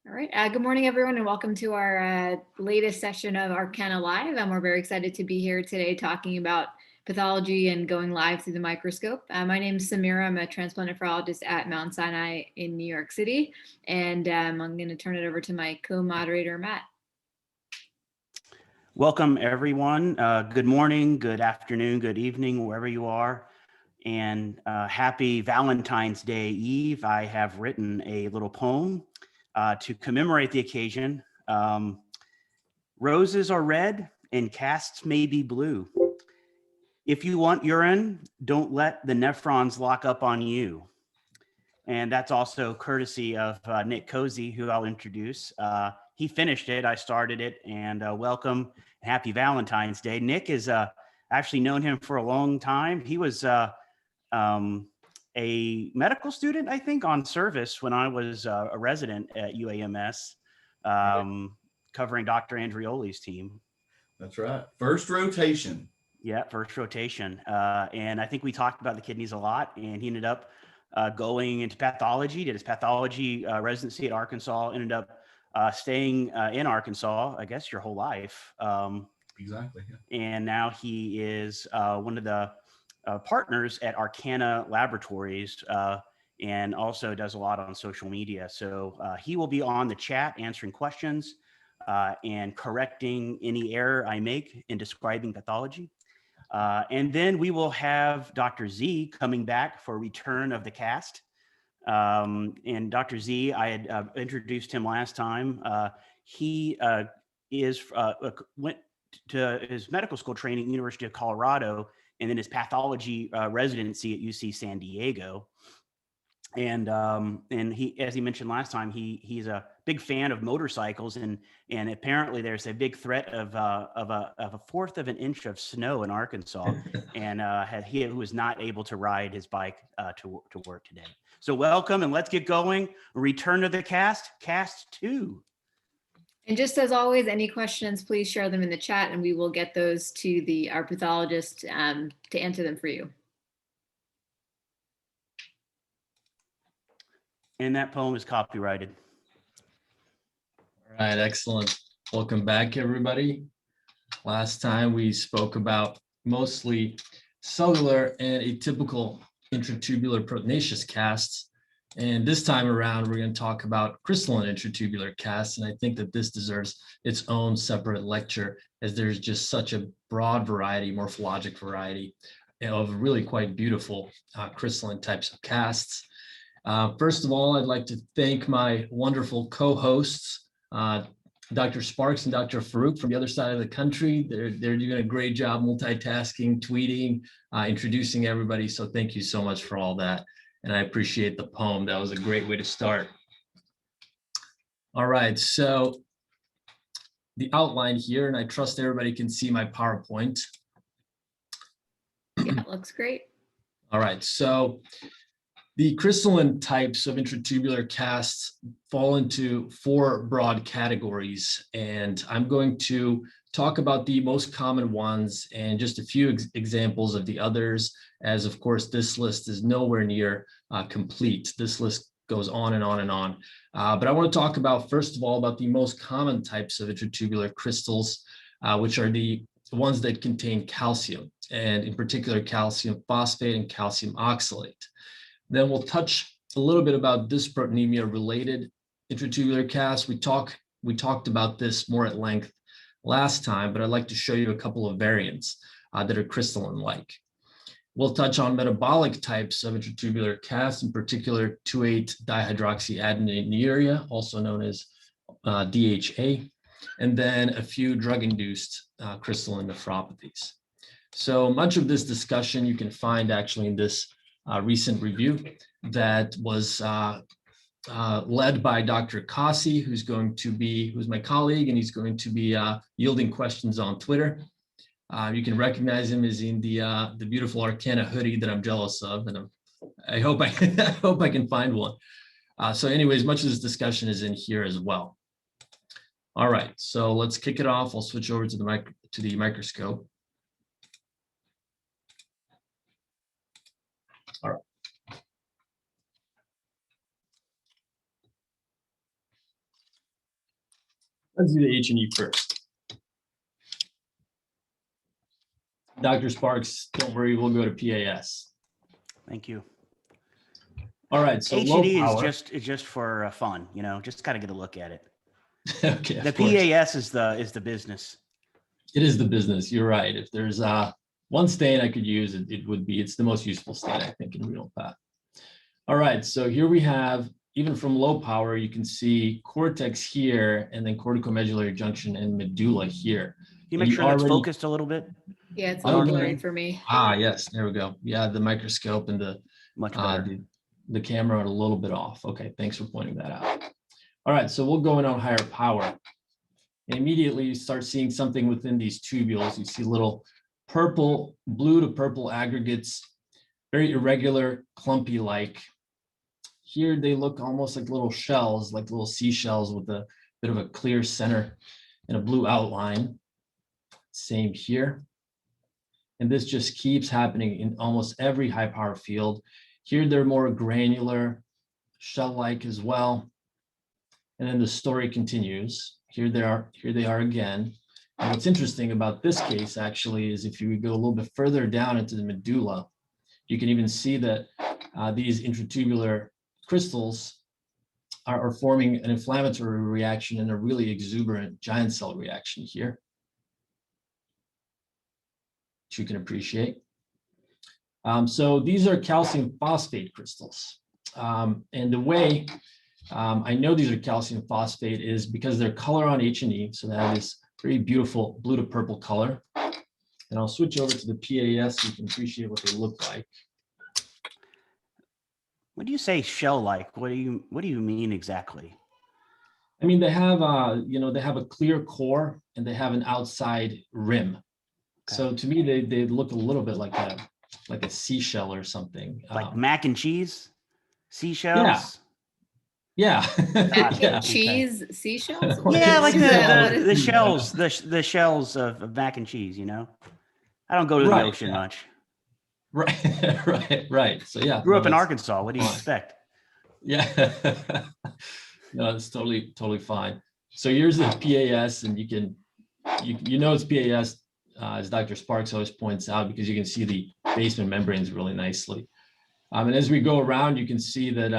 All right. Good morning, everyone, and welcome to our latest session of Arkana Live. We're very excited to be here today talking about pathology and going live through the microscope. My name is Samira. I'm a transplant nephrologist at Mount Sinai in New York City, and I'm going to turn it over to my co-moderator, Matt. Welcome, everyone. Good morning, good afternoon, good evening, wherever you are. And happy Valentine's Day Eve. I have written a little poem to commemorate the occasion. Roses are red and casts may be blue. If you want urine, don't let the nephrons lock up on you. And that's also courtesy of Nick Cozy, who I'll introduce. He finished it, I started it, and welcome, happy Valentine's Day. Nick is actually known him for a long time. He was a medical student, I think, on service when I was a resident at UAMS, covering Dr. Andreoli's team. That's right. First rotation. Yeah, first rotation. And I think we talked about the kidneys a lot, and he ended up going into pathology, did his pathology residency at Arkansas, ended up staying in Arkansas, I guess, your whole life. Exactly. Yeah. And now he is one of the partners at Arkana Laboratories and also does a lot on social media. So he will be on the chat answering questions and correcting any error I make in describing pathology. And then we will have Dr. Z coming back for return of the cast. And Dr. Z, I had introduced him last time. He went to his medical school training at University of Colorado, and then his pathology residency at UC San Diego. And he, as he mentioned last time, he's a big fan of motorcycles, and apparently there's a big threat of a fourth of an inch of snow in Arkansas, and he was not able to ride his bike to work today. So welcome, and let's get going. Return to the cast 2. And just as always, any questions, please share them in the chat, and we will get those to our pathologist to answer them for you. And that poem is copyrighted. All right, excellent. Welcome back, everybody. Last time we spoke about mostly cellular and atypical intratubular proteinaceous casts. And this time around, we're going to talk about crystalline intratubular casts. And I think that this deserves its own separate lecture, as there's just such a broad variety, morphologic variety of really quite beautiful crystalline types of casts. First of all, I'd like to thank my wonderful co-hosts, Dr. Sparks and Dr. Farouk from the other side of the country. They're doing a great job multitasking, tweeting, introducing everybody. So thank you so much for all that. And I appreciate the poem. That was a great way to start. All right, so the outline here, and I trust everybody can see my PowerPoint. Yeah, it looks great. All right, so the crystalline types of intratubular casts fall into 4 broad categories, and I'm going to talk about the most common ones and just a few examples of the others, as of course this list is nowhere near complete. This list goes on and on and on. But I want to talk about, first of all, about the most common types of intratubular crystals, which are the ones that contain calcium, and in particular calcium phosphate and calcium oxalate. Then we'll touch a little bit about dysproteinemia related intratubular casts. We talked about this more at length last time, but I'd like to show you a couple of variants that are crystalline-like. We'll touch on metabolic types of intratubular casts, in particular 2,8-dihydroxyadenyleuria, also known as DHA, and then a few drug-induced crystalline nephropathies. So much of this discussion you can find actually in this recent review that was led by Dr. Kasi, who's my colleague, and he's going to be yielding questions on Twitter. You can recognize him as in the beautiful Arkana hoodie that I'm jealous of, and I hope I can find one. So anyways, much of this discussion is in here as well. All right, so let's kick it off. I'll switch over to the microscope. All right. Let's do the H&E first. Dr. Sparks, don't worry, we'll go to PAS. Thank you. All right, so low H&E power. is just for fun, you know, just got to get a look at it. Okay, The of course. PAS is the business. It is the business. You're right. If there's one stain I could use, it would be, it's the most useful stain, I think, in renal path. All right, so here we have, even from low power, you can see cortex here, and then corticomedullary junction and medulla here. Can you And make sure that's already- focused a little bit? Yeah, it's a Oh, little yeah. blurry for me. Ah, yes, there we go. Yeah, the microscope and the Much better. the camera are a little bit off. Okay, thanks for pointing that out. All right, so we'll go in on higher power. And immediately you start seeing something within these tubules. You see little purple, blue to purple aggregates, very irregular, clumpy-like. Here they look almost like little shells, like little seashells with a bit of a clear center and a blue outline. Same here. And this just keeps happening in almost every high power field. Here they're more granular, shell-like as well. And then the story continues. Here they are again. And what's interesting about this case actually is if you go a little bit further down into the medulla, you can even see that these intratubular crystals are forming an inflammatory reaction and a really exuberant giant cell reaction here, which you can appreciate. So these are calcium phosphate crystals. And the way I know these are calcium phosphate is because their color on H&E, so that is very beautiful blue to purple color. And I'll switch over to the PAS so you can appreciate what they look like. When do you say shell-like? What do you mean exactly? I mean, they have they have a clear core and they have an outside rim. Okay. So to me, they look a little bit like a seashell or something. Like mac and cheese, seashells. Yeah. Mac Yeah. and cheese seashells? Yeah, like What the shells, the shells of mac and cheese. You know, I don't go to the Right, ocean yeah. much. Right. So yeah. Grew up in that's Arkansas. What do you fine. expect? Yeah. No, it's totally fine. So here's the PAS, and you know it's PAS, as Dr. Sparks always points out, because you can see the basement membranes really nicely. And as we go around, you can see that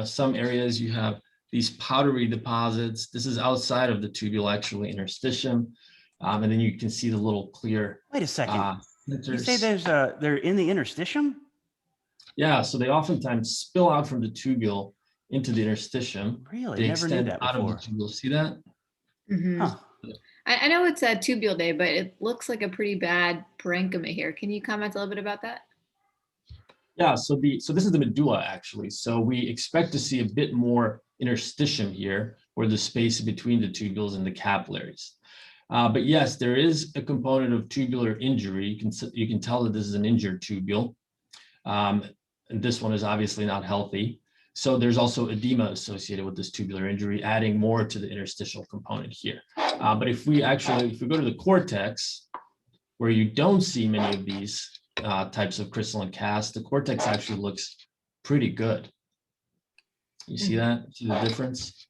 some areas you have these powdery deposits. This is outside of the tubule, actually interstitium, and then you can see the little clear. Wait a second. You say splinters. they're in the interstitium? Yeah, so they oftentimes spill out from the tubule into the interstitium. Really? They Never knew extend that out of the before. tubule. See that? Mhm. Huh. I know it's a tubule day, but it looks like a pretty bad parenchyma here. Can you comment a little bit about that? Yeah, so this is the medulla actually. So we expect to see a bit more interstitium here, or the space between the tubules and the capillaries. But yes, there is a component of tubular injury. You can tell that this is an injured tubule. And this one is obviously not healthy. So there's also edema associated with this tubular injury, adding more to the interstitial component here. But if we go to the cortex, where you don't see many of these types of crystalline casts, the cortex actually looks pretty good. You see that? See the difference?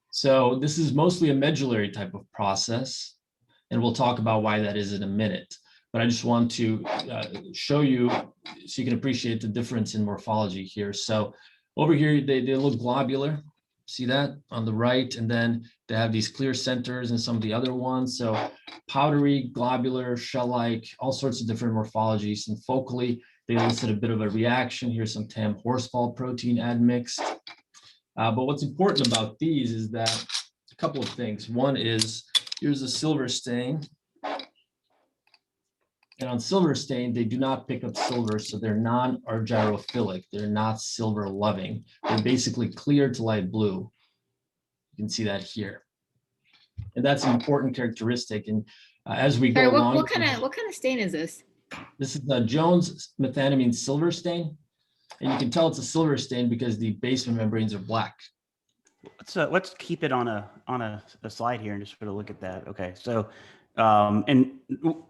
So this is mostly a medullary type of process, and we'll talk about why that is in a minute. But I just want to show you so you can appreciate the difference in morphology here. So over here, they look globular. See that on the right? And then they have these clear centers and some of the other ones. So powdery, globular, shell-like, all sorts of different morphologies. And focally, they elicit a bit of a reaction. Here's some TAM horsefall protein admixed. But what's important about these is that a couple of things. One is, here's a silver stain. And on silver stain, they do not pick up silver, so they're non-argyrophilic. They're not silver loving. They're basically clear to light blue. You can see that here. And that's an important characteristic. And as we go Sorry, along, what kind of stain is this? this is the Jones methanamine silver stain. And you can tell it's a silver stain because the basement membranes are black. Let's keep it on a slide here and just sort of look at that. Okay, so and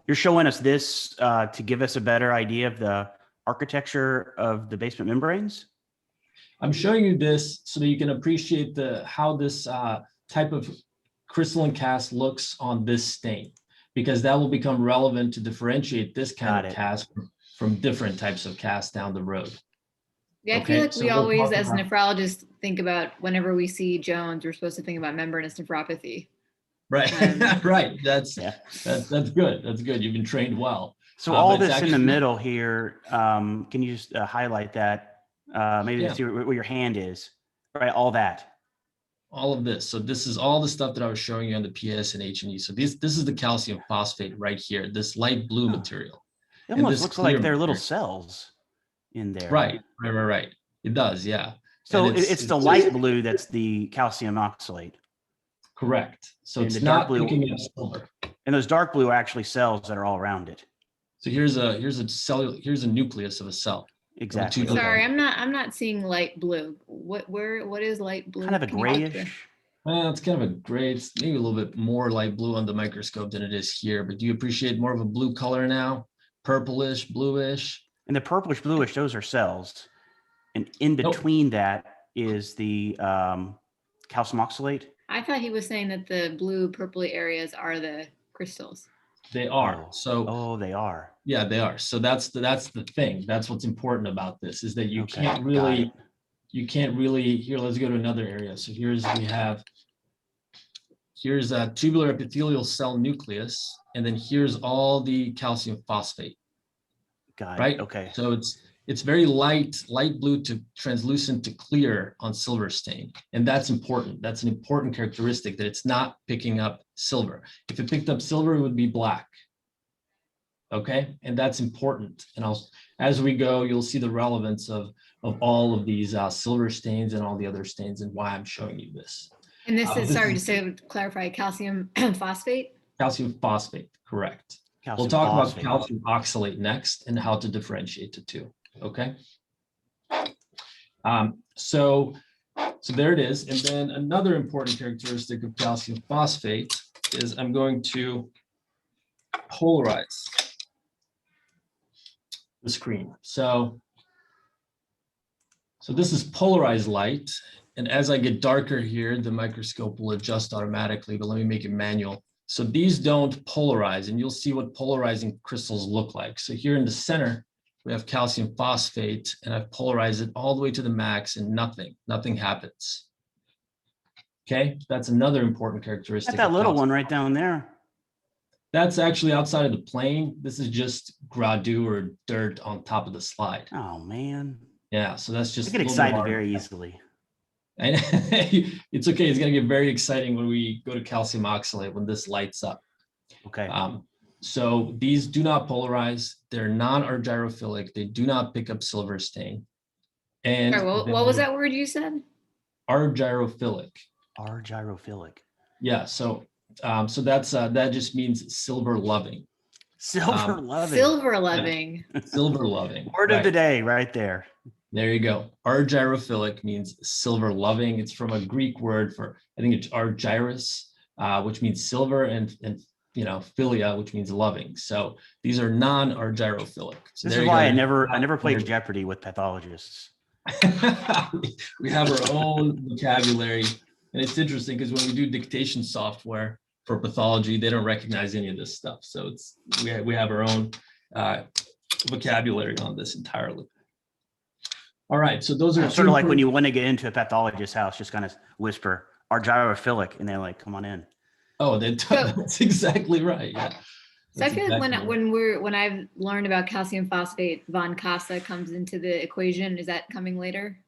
you're showing us this to give us a better idea of the architecture of the basement membranes. I'm showing you this so that you can appreciate how this type of crystalline cast looks on this stain, because that will become relevant to differentiate this kind of cast from different types of cast down the road. Yeah, I Okay, feel like so we we'll always, talk as about- nephrologists, think about whenever we see Jones, we're supposed to think about membranous nephropathy. Right, right. That's Yeah. that's good. That's good. You've been trained well. So all but it's this in the actually- middle here, can you just highlight that? Maybe Yeah. see where your hand is, right? All that. All of this. So this is all the stuff that I was showing you on the PS and H&E. So this is the calcium phosphate right here, this light blue material. It And almost this looks like clear they're little material. cells in there. Right. It does, yeah. So And it's the light blue that's the calcium oxalate. Correct. So And it's the dark not blue- picking up silver. And those dark blue are actually cells that are all around it. So here's a here's a nucleus of a cell. Exactly. Okay. Sorry, I'm not seeing light blue. What is light blue? Kind of a Can you put the- grayish. Well, it's kind of a gray. It's maybe a little bit more light blue on the microscope than it is here. But do you appreciate more of a blue color now? Purplish, bluish. And the purplish bluish, those are cells. And in Nope. between that is the calcium oxalate. I thought he was saying that the blue purpley areas are the crystals. They are. Oh. So Oh, they are. yeah, they are. So that's the thing. That's what's important about this, is that you Okay, can't got really, it. here, let's go to another area. So here's a tubular epithelial cell nucleus, and then here's all the calcium phosphate, Got it. right? Okay. So it's very light blue to translucent to clear on silver stain. And that's important. That's an important characteristic, that it's not picking up silver. If it picked up silver, it would be black. Okay, and that's important. And as we go, you'll see the relevance of all of these silver stains and all the other stains, and why I'm showing you this. And this is, This sorry, is- just to clarify, calcium phosphate? Calcium phosphate, correct. Calcium We'll talk phosphate. about calcium oxalate next and how to differentiate the two. Okay. So there it is. And then another important characteristic of calcium phosphate is I'm going to polarize the screen. So this is polarized light. And as I get darker here, the microscope will adjust automatically, but let me make it manual. So these don't polarize, and you'll see what polarizing crystals look like. So here in the center, we have calcium phosphate, and I've polarized it all the way to the max, and nothing happens. Okay, that's another important characteristic. Got that of little calcium. one right down there. That's actually outside of the plane. This is just gradu or dirt on top of the slide. Oh man. Yeah, so that's just I a get little bit excited hard. very easily. And it's okay. It's going to get very exciting when we go to calcium oxalate, when this lights up. Okay. So these do not polarize. They're non-argyrophilic. They do not pick up silver stain. And Sorry, what was that word you said? Argyrophilic. Argyrophilic. Yeah. So that's that just means silver loving. Silver loving. Silver loving. Silver loving. Word of right. the day right there. There you go. Argyrophilic means silver loving. It's from a Greek word for, I think it's argyrus, which means silver, and philia, which means loving. So these are non-argyrophilic. So This there is you why go. I never played Jeopardy with pathologists. We have our own vocabulary, and it's interesting because when we do dictation software for pathology, they don't recognize any of this stuff. So we have our own vocabulary on this entirely. All right, so those are It's sort of like when you want to get into a pathologist's house, just kind of whisper argyrophilic, and they're like, "Come on in." Oh, that's exactly right. Yeah. So I That's feel like exactly right. when I've learned about calcium phosphate, von Casa comes into the equation. Is that coming later?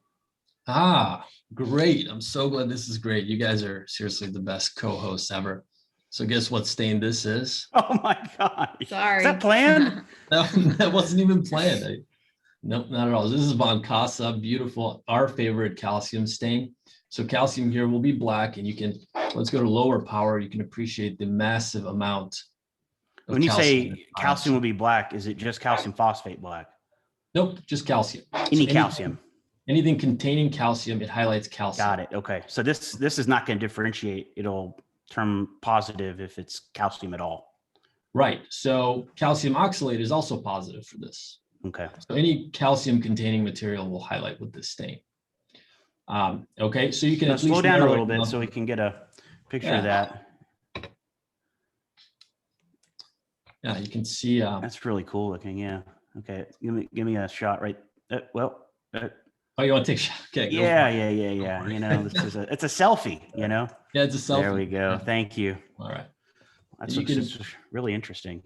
Ah, great. I'm so glad this is great. You guys are seriously the best co-hosts ever. So guess what stain this is? Oh my god! Sorry. Is that planned? No, that wasn't even planned. Nope, not at all. This is von Casa, beautiful, our favorite calcium stain. So calcium here will be black, and let's go to lower power. You can appreciate the massive amount of When you calcium. say calcium will be black, is it just calcium phosphate black? Nope, just calcium. Any calcium? Anything containing calcium, it highlights calcium. Got it. Okay. So this is not going to differentiate. It'll turn positive if it's calcium at all. Right. So calcium oxalate is also positive for this. Okay. So any calcium containing material will highlight with this stain. Okay, so you can Now at least slow down a narrow little it bit down. so we can get a picture Yeah. of that. Yeah, you can see. That's really cool looking. Yeah. Okay. Give me a shot right. Oh, you want to take a shot? Okay. Go Yeah. for it. Yeah. You know, it's a selfie, you know? Yeah, it's a selfie. There we go. Yeah. Thank you. All right. That's You can really interesting.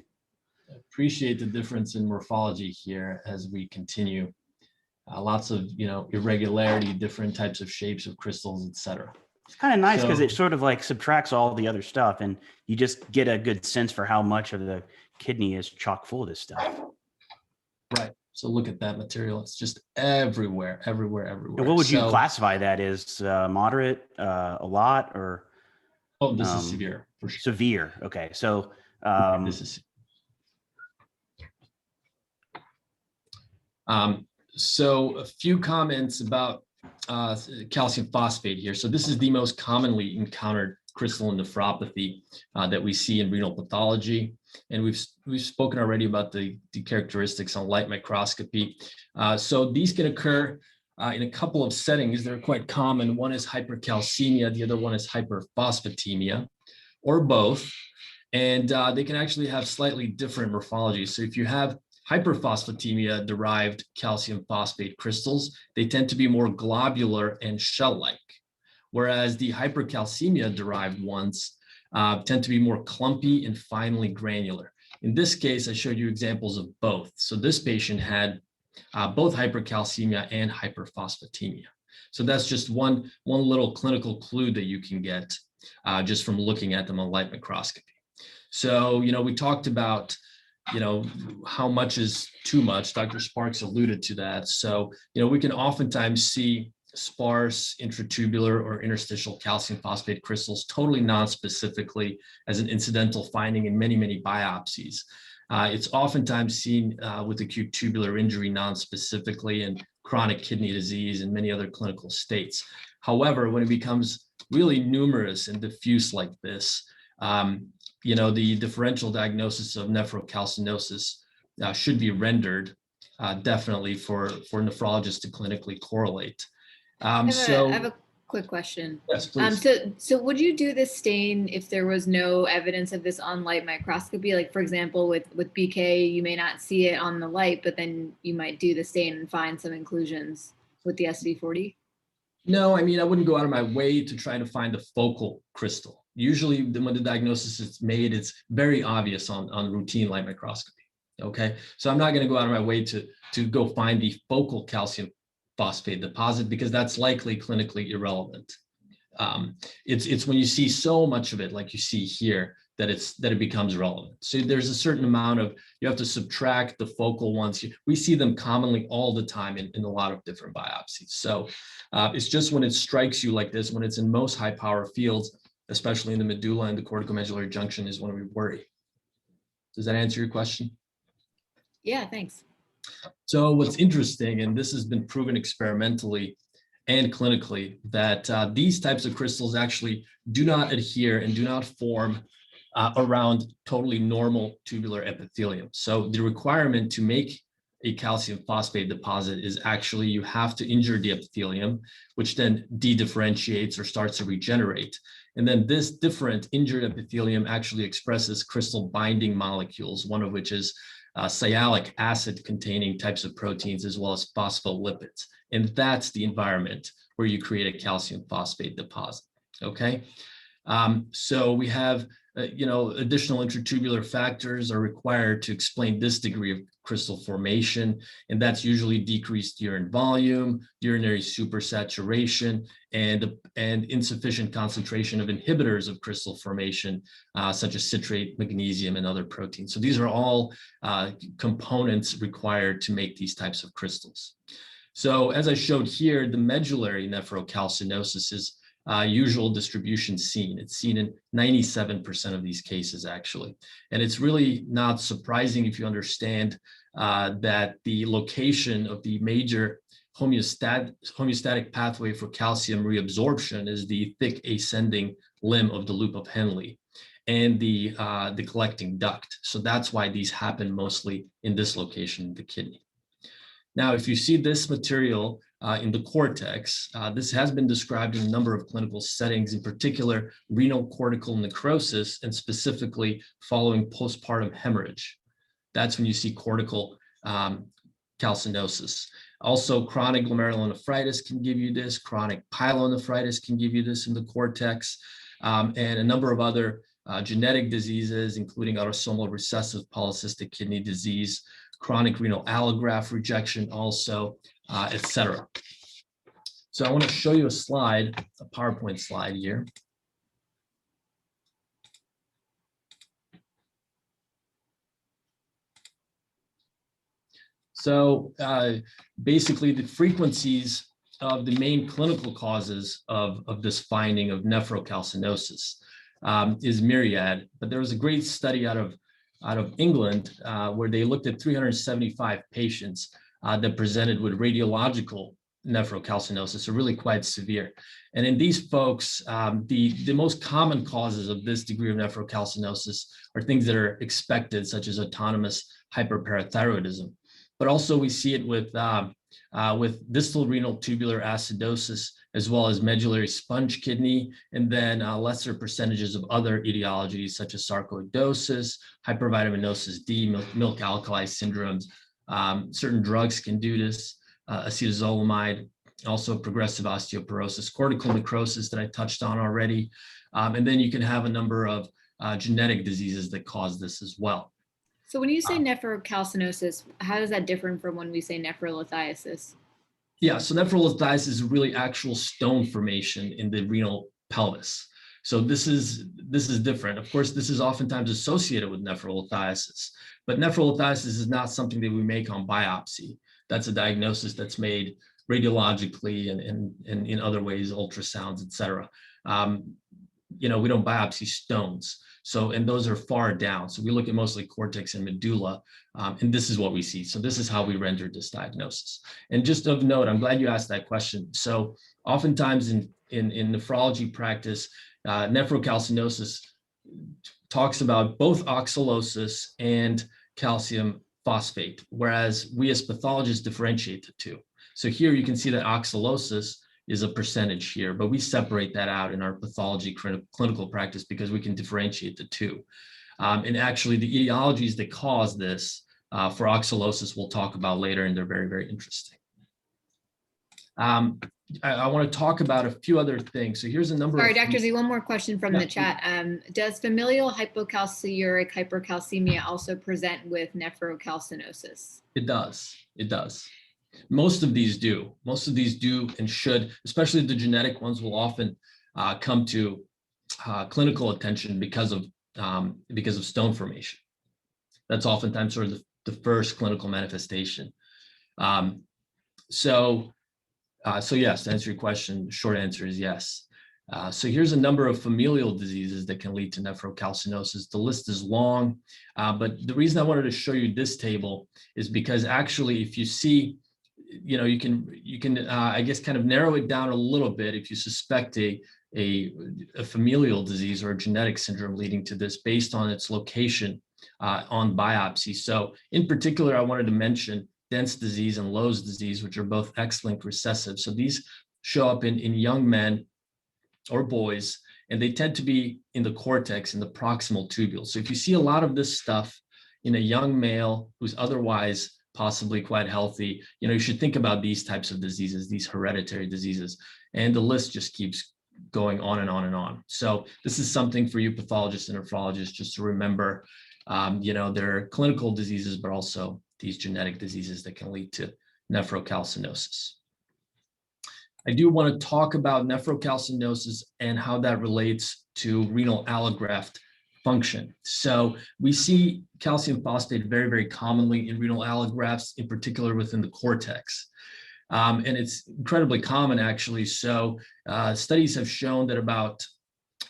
appreciate the difference in morphology here as we continue. Lots of, irregularity, different types of shapes of crystals, etc. It's kind of nice because it sort of like subtracts all the other stuff, and you just get a good sense for how much of the kidney is chock full of this stuff. Right. So look at that material. It's just everywhere. And what would you classify that as? Moderate, a lot, or? Oh, this is severe for sure. Severe. Okay. So this is. So a few comments about calcium phosphate here. So this is the most commonly encountered crystalline nephropathy that we see in renal pathology. And we've spoken already about the characteristics on light microscopy. So these can occur in a couple of settings. They're quite common. One is hypercalcemia. The other one is hyperphosphatemia, or both. And they can actually have slightly different morphology. So if you have hyperphosphatemia derived calcium phosphate crystals, they tend to be more globular and shell-like, whereas the hypercalcemia derived ones tend to be more clumpy and finely granular. In this case, I showed you examples of both. So this patient had both hypercalcemia and hyperphosphatemia. So that's just one little clinical clue that you can get just from looking at them on light microscopy. So, we talked about how much is too much. Dr. Sparks alluded to that. So, we can oftentimes see sparse intratubular or interstitial calcium phosphate crystals totally non-specifically as an incidental finding in many, many biopsies. It's oftentimes seen with acute tubular injury non-specifically and chronic kidney disease and many other clinical states. However, when it becomes really numerous and diffuse like this, the differential diagnosis of nephrocalcinosis should be rendered definitely for nephrologists to clinically correlate. I have a quick question. Yes, please. So would you do this stain if there was no evidence of this on light microscopy? Like, for example, with BK, you may not see it on the light, but then you might do the stain and find some inclusions with the SV40? No, I wouldn't go out of my way to try to find a focal crystal. Usually when the diagnosis is made, it's very obvious on routine light microscopy. Okay, so I'm not going to go out of my way to go find the focal calcium phosphate deposit because that's likely clinically irrelevant. It's when you see so much of it, like you see here, that it becomes relevant. So there's a certain amount of, you have to subtract the focal ones. We see them commonly all the time in a lot of different biopsies. So it's just when it strikes you like this, when it's in most high power fields, especially in the medulla and the corticomedullary junction, is when we worry. Does that answer your question? Yeah, thanks. So what's interesting, and this has been proven experimentally and clinically, that these types of crystals actually do not adhere and do not form around totally normal tubular epithelium. So the requirement to make a calcium phosphate deposit is actually you have to injure the epithelium, which then de-differentiates or starts to regenerate. And then this different injured epithelium actually expresses crystal binding molecules, one of which is sialic acid containing types of proteins, as well as phospholipids. And that's the environment where you create a calcium phosphate deposit, okay? So we have, additional intratubular factors are required to explain this degree of crystal formation, and that's usually decreased urine volume, urinary supersaturation, and insufficient concentration of inhibitors of crystal formation, such as citrate, magnesium, and other proteins. So these are all components required to make these types of crystals. So as I showed here, the medullary nephrocalcinosis is usual distribution seen. It's seen in 97% of these cases, actually. And it's really not surprising if you understand that the location of the major homeostatic pathway for calcium reabsorption is the thick ascending limb of the loop of Henle and the collecting duct. So that's why these happen mostly in this location of the kidney. Now, if you see this material in the cortex. This has been described in a number of clinical settings, in particular renal cortical necrosis, and specifically following postpartum hemorrhage. That's when you see cortical calcinosis. Also, chronic glomerulonephritis can give you this, chronic pyelonephritis can give you this in the cortex, and a number of other genetic diseases, including autosomal recessive polycystic kidney disease, chronic renal allograft rejection also, etc. So I want to show you a slide, a PowerPoint slide here. So basically the frequencies of the main clinical causes of this finding of nephrocalcinosis is myriad, but there was a great study out of England where they looked at 375 patients that presented with radiological nephrocalcinosis, so really quite severe. And in these folks, the most common causes of this degree of nephrocalcinosis are things that are expected, such as autonomous hyperparathyroidism. But also we see it with distal renal tubular acidosis, as well as medullary sponge kidney, and then lesser percentages of other etiologies such as sarcoidosis, hypervitaminosis D, milk alkali syndromes. Certain drugs can do this, acetazolamide, also progressive osteoporosis, cortical necrosis that I touched on already. And then you can have a number of genetic diseases that cause this as well. So when you say nephrocalcinosis, how does that differ from when we say nephrolithiasis? Yeah, so nephrolithiasis is really actual stone formation in the renal pelvis. So this is different. Of course, this is oftentimes associated with nephrolithiasis, but nephrolithiasis is not something that we make on biopsy. That's a diagnosis that's made radiologically and in other ways, ultrasounds, et cetera. We don't biopsy stones. So, and those are far down. So we look at mostly cortex and medulla, and this is what we see. So this is how we render this diagnosis. And just of note, I'm glad you asked that question. So oftentimes in nephrology practice, nephrocalcinosis talks about both oxalosis and calcium phosphate, whereas we as pathologists differentiate the two. So here you can see that oxalosis is a percentage here, but we separate that out in our pathology clinical practice because we can differentiate the two. And actually the etiologies that cause this for oxalosis we'll talk about later, and they're very, very interesting. I want to talk about a few other things. So here's a number Sorry, of— Dr. Z, one more question from the chat. Does familial hypocalciuric hypercalcemia also present with nephrocalcinosis? It does. It does. Most of these do. Most of these do and should, especially the genetic ones, will often come to clinical attention because of stone formation. That's oftentimes sort of the first clinical manifestation. So yes, to answer your question, short answer is yes. So here's a number of familial diseases that can lead to nephrocalcinosis. The list is long, but the reason I wanted to show you this table is because actually, if you see, you can I guess kind of narrow it down a little bit if you suspect a familial disease or a genetic syndrome leading to this based on its location on biopsy. So in particular, I wanted to mention dense disease and Lowe's disease, which are both X-linked recessive. So these show up in young men or boys, and they tend to be in the cortex, in the proximal tubule. So if you see a lot of this stuff in a young male who's otherwise possibly quite healthy, you should think about these types of diseases, these hereditary diseases, and the list just keeps going on and on and on. So this is something for you pathologists and nephrologists just to remember. There are clinical diseases, but also these genetic diseases that can lead to nephrocalcinosis. I do want to talk about nephrocalcinosis and how that relates to renal allograft function. So we see calcium phosphate very, very commonly in renal allografts, in particular within the cortex. And it's incredibly common, actually. So studies have shown that about,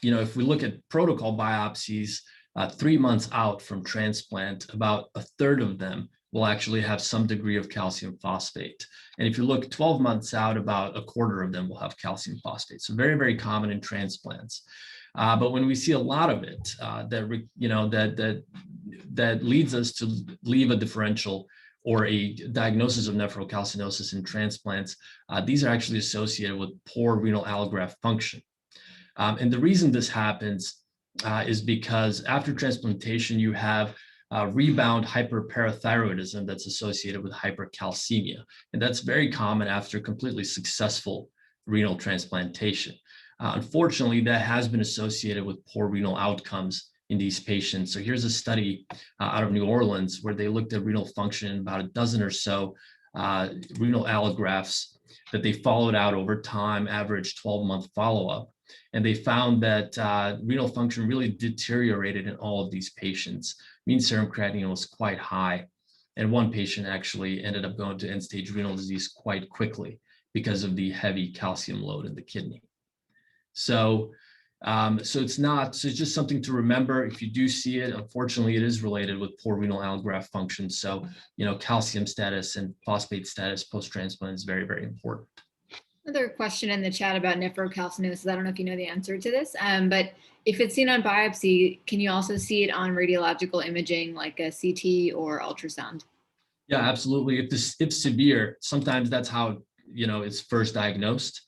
if we look at protocol biopsies, 3 months out from transplant, about a third of them will actually have some degree of calcium phosphate. And if you look 12 months out, about a quarter of them will have calcium phosphate. So very, very common in transplants. But when we see a lot of it, that leads us to leave a differential or a diagnosis of nephrocalcinosis in transplants, these are actually associated with poor renal allograft function. And the reason this happens is because after transplantation, you have rebound hyperparathyroidism that's associated with hypercalcemia. And that's very common after completely successful renal transplantation. Unfortunately, that has been associated with poor renal outcomes in these patients. So here's a study out of New Orleans where they looked at renal function in about a dozen or so renal allografts that they followed out over time, average 12-month follow-up. And they found that renal function really deteriorated in all of these patients. Mean serum creatinine was quite high. And one patient actually ended up going to end-stage renal disease quite quickly because of the heavy calcium load in the kidney. So it's just something to remember. If you do see it, unfortunately, it is related with poor renal allograft function. So, calcium status and phosphate status post-transplant is very, very important. Another question in the chat about nephrocalcinosis. I don't know if you know the answer to this, but if it's seen on biopsy, can you also see it on radiological imaging like a CT or ultrasound? Yeah, absolutely. If severe, sometimes that's how it's first diagnosed.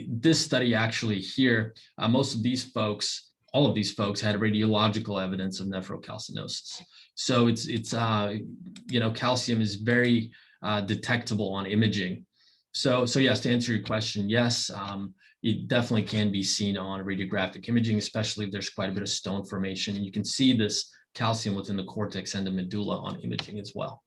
This study actually here, most of these folks, all of these folks had radiological evidence of nephrocalcinosis. So it's calcium is very detectable on imaging. So yes, to answer your question, yes, it definitely can be seen on radiographic imaging, especially if there's quite a bit of stone formation. And you can see this calcium within the cortex and the medulla on imaging as well.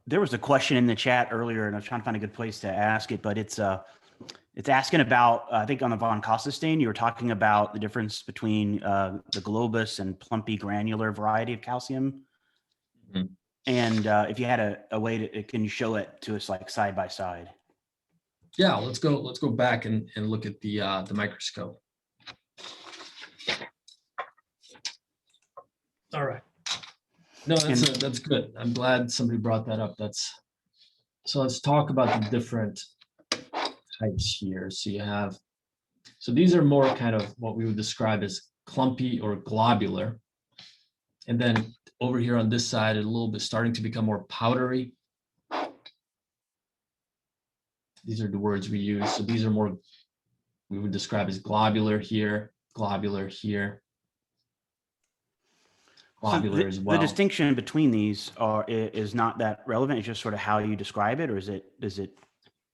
There was a question in the chat earlier, and I was trying to find a good place to ask it, but it's asking about, I think on the Dvanajscak stain, you were talking about the difference between the globus and plumpy granular variety of calcium. Mm-hmm. And if you had a way to, can you show it to us like side by side? Yeah, let's go back and look at the microscope. All right. No, that's good. I'm glad somebody brought that up. So let's talk about the different types here. So these are more kind of what we would describe as clumpy or globular. And then over here on this side, a little bit starting to become more powdery. These are the words we use. So these are more, we would describe as globular here, globular here. Globular as well. The distinction between these is not that relevant. It's just sort of how you describe it, or does it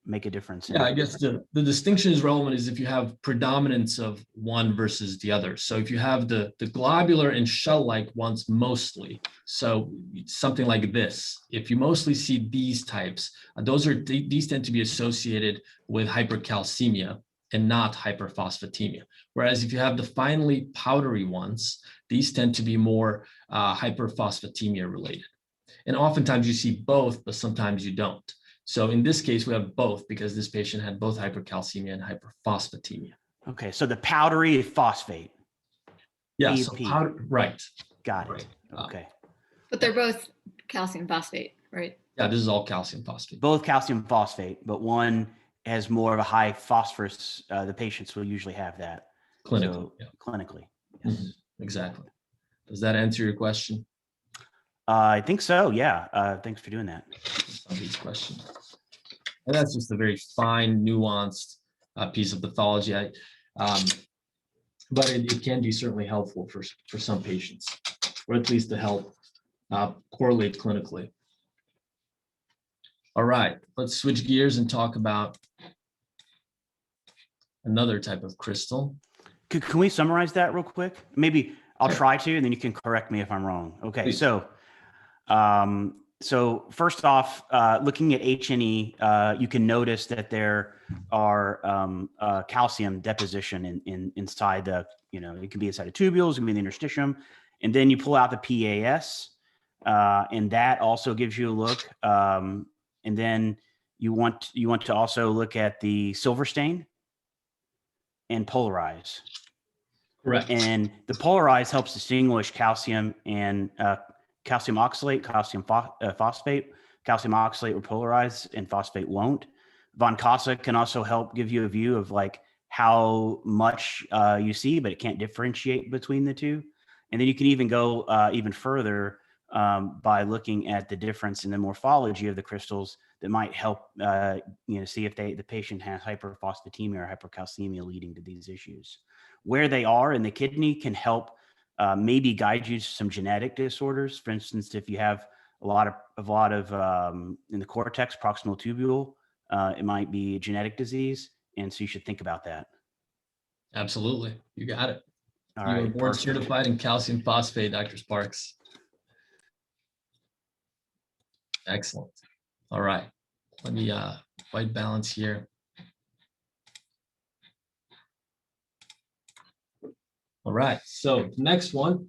make a difference? Yeah, I guess the distinction is relevant is if you have predominance of one versus the other. So if you have the globular and shell-like ones mostly, so something like this, if you mostly see these types, these tend to be associated with hypercalcemia and not hyperphosphatemia. Whereas if you have the finely powdery ones, these tend to be more hyperphosphatemia related. And oftentimes you see both, but sometimes you don't. So in this case, we have both because this patient had both hypercalcemia and hyperphosphatemia. Okay, so the powdery phosphate. Yeah, so powder, right. Got it. Right. Okay. But they're both calcium phosphate, right? Yeah, this is all calcium phosphate. Both calcium phosphate, but one has more of a high phosphorus. The patients will usually have that. Clinically. So, yeah. Clinically. Yes. Mm-hmm. Exactly. Does that answer your question? I think so. Yeah. Thanks for doing that. These questions. And that's just a very fine, nuanced piece of pathology. But it can be certainly helpful for some patients, or at least to help correlate clinically. All right, let's switch gears and talk about another type of crystal. Can we summarize that real quick? Maybe I'll try to, and then you can correct me if I'm wrong. Okay, please. So first off, looking at H&E, you can notice that there are calcium deposition inside the, it can be inside the tubules, it can be in the interstitium, and then you pull out the PAS, and that also gives you a look. And then you want to also look at the silver stain and polarize. Correct. And the polarize helps distinguish calcium and calcium oxalate, calcium phosphate. Calcium oxalate will polarize and phosphate won't. Dvanajscak can also help give you a view of like how much you see, but it can't differentiate between the two. And then you can even go even further by looking at the difference in the morphology of the crystals that might help, see if the patient has hyperphosphatemia or hypercalcemia leading to these issues. Where they are in the kidney can help maybe guide you to some genetic disorders. For instance, if you have a lot of in the cortex, proximal tubule, it might be a genetic disease. And so you should think about that. Absolutely. You got it. All You right, are board perfect. certified in calcium phosphate, Dr. Sparks. Excellent. All right. Let me white balance here. All right. So the next one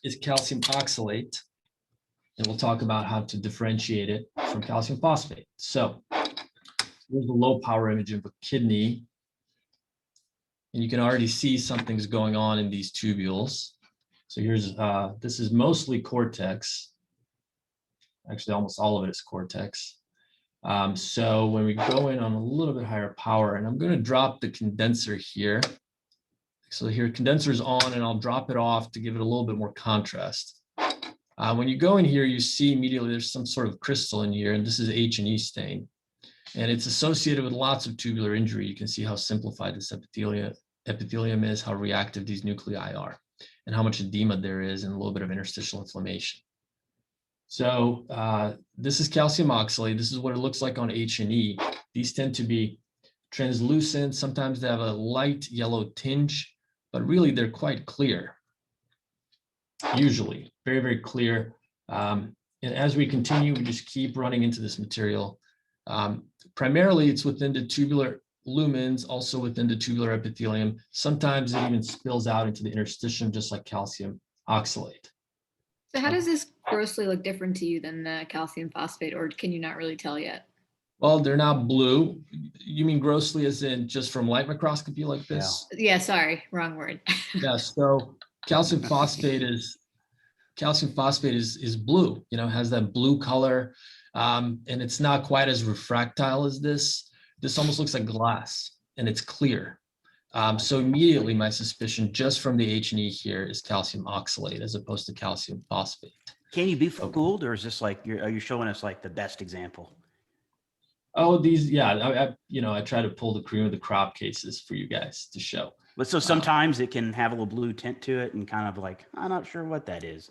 is calcium oxalate. And we'll talk about how to differentiate it from calcium phosphate. So here's the low power image of a kidney. And you can already see something's going on in these tubules. So here's, this is mostly cortex. Actually, almost all of it is cortex. So when we go in on a little bit higher power, and I'm going to drop the condenser here. So here, condenser's on, and I'll drop it off to give it a little bit more contrast. When you go in here, you see immediately there's some sort of crystal in here, and this is H&E stain. And it's associated with lots of tubular injury. You can see how simplified this epithelium is, how reactive these nuclei are, and how much edema there is, and a little bit of interstitial inflammation. So this is calcium oxalate. This is what it looks like on H&E. These tend to be translucent. Sometimes they have a light yellow tinge, but really they're quite clear. Usually very, very clear. And as we continue, we just keep running into this material. Primarily, it's within the tubular lumens, also within the tubular epithelium. Sometimes it even spills out into the interstitium, just like calcium oxalate. So how does this grossly look different to you than the calcium phosphate, or can you not really tell yet? Well, they're not blue. You mean grossly as in just from light microscopy like this? Yeah, sorry, wrong word. Yeah, so calcium phosphate is blue, has that blue color. And it's not quite as refractile as this. This almost looks like glass, and it's clear. So immediately my suspicion just from the H&E here is calcium oxalate as opposed to calcium phosphate. Can you be fooled, or is this like, are you showing us like the best example? Oh, these, yeah, I try to pull the cream of the crop cases for you guys to show. But so sometimes it can have a little blue tint to it and kind of like, I'm not sure what that is.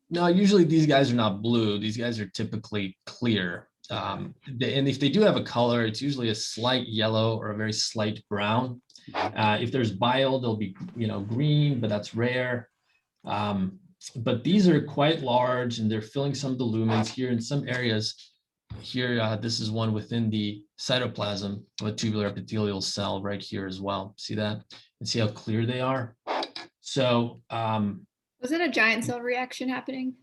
No, usually these guys are not blue. These guys are typically clear. And if they do have a color, it's usually a slight yellow or a very slight brown. If there's bile, they'll be, green, but that's rare. But these are quite large, and they're filling some of the lumens here in some areas. Here, this is one within the cytoplasm of a tubular epithelial cell right here as well. See that? And see how clear they are? So was it a giant cell reaction happening?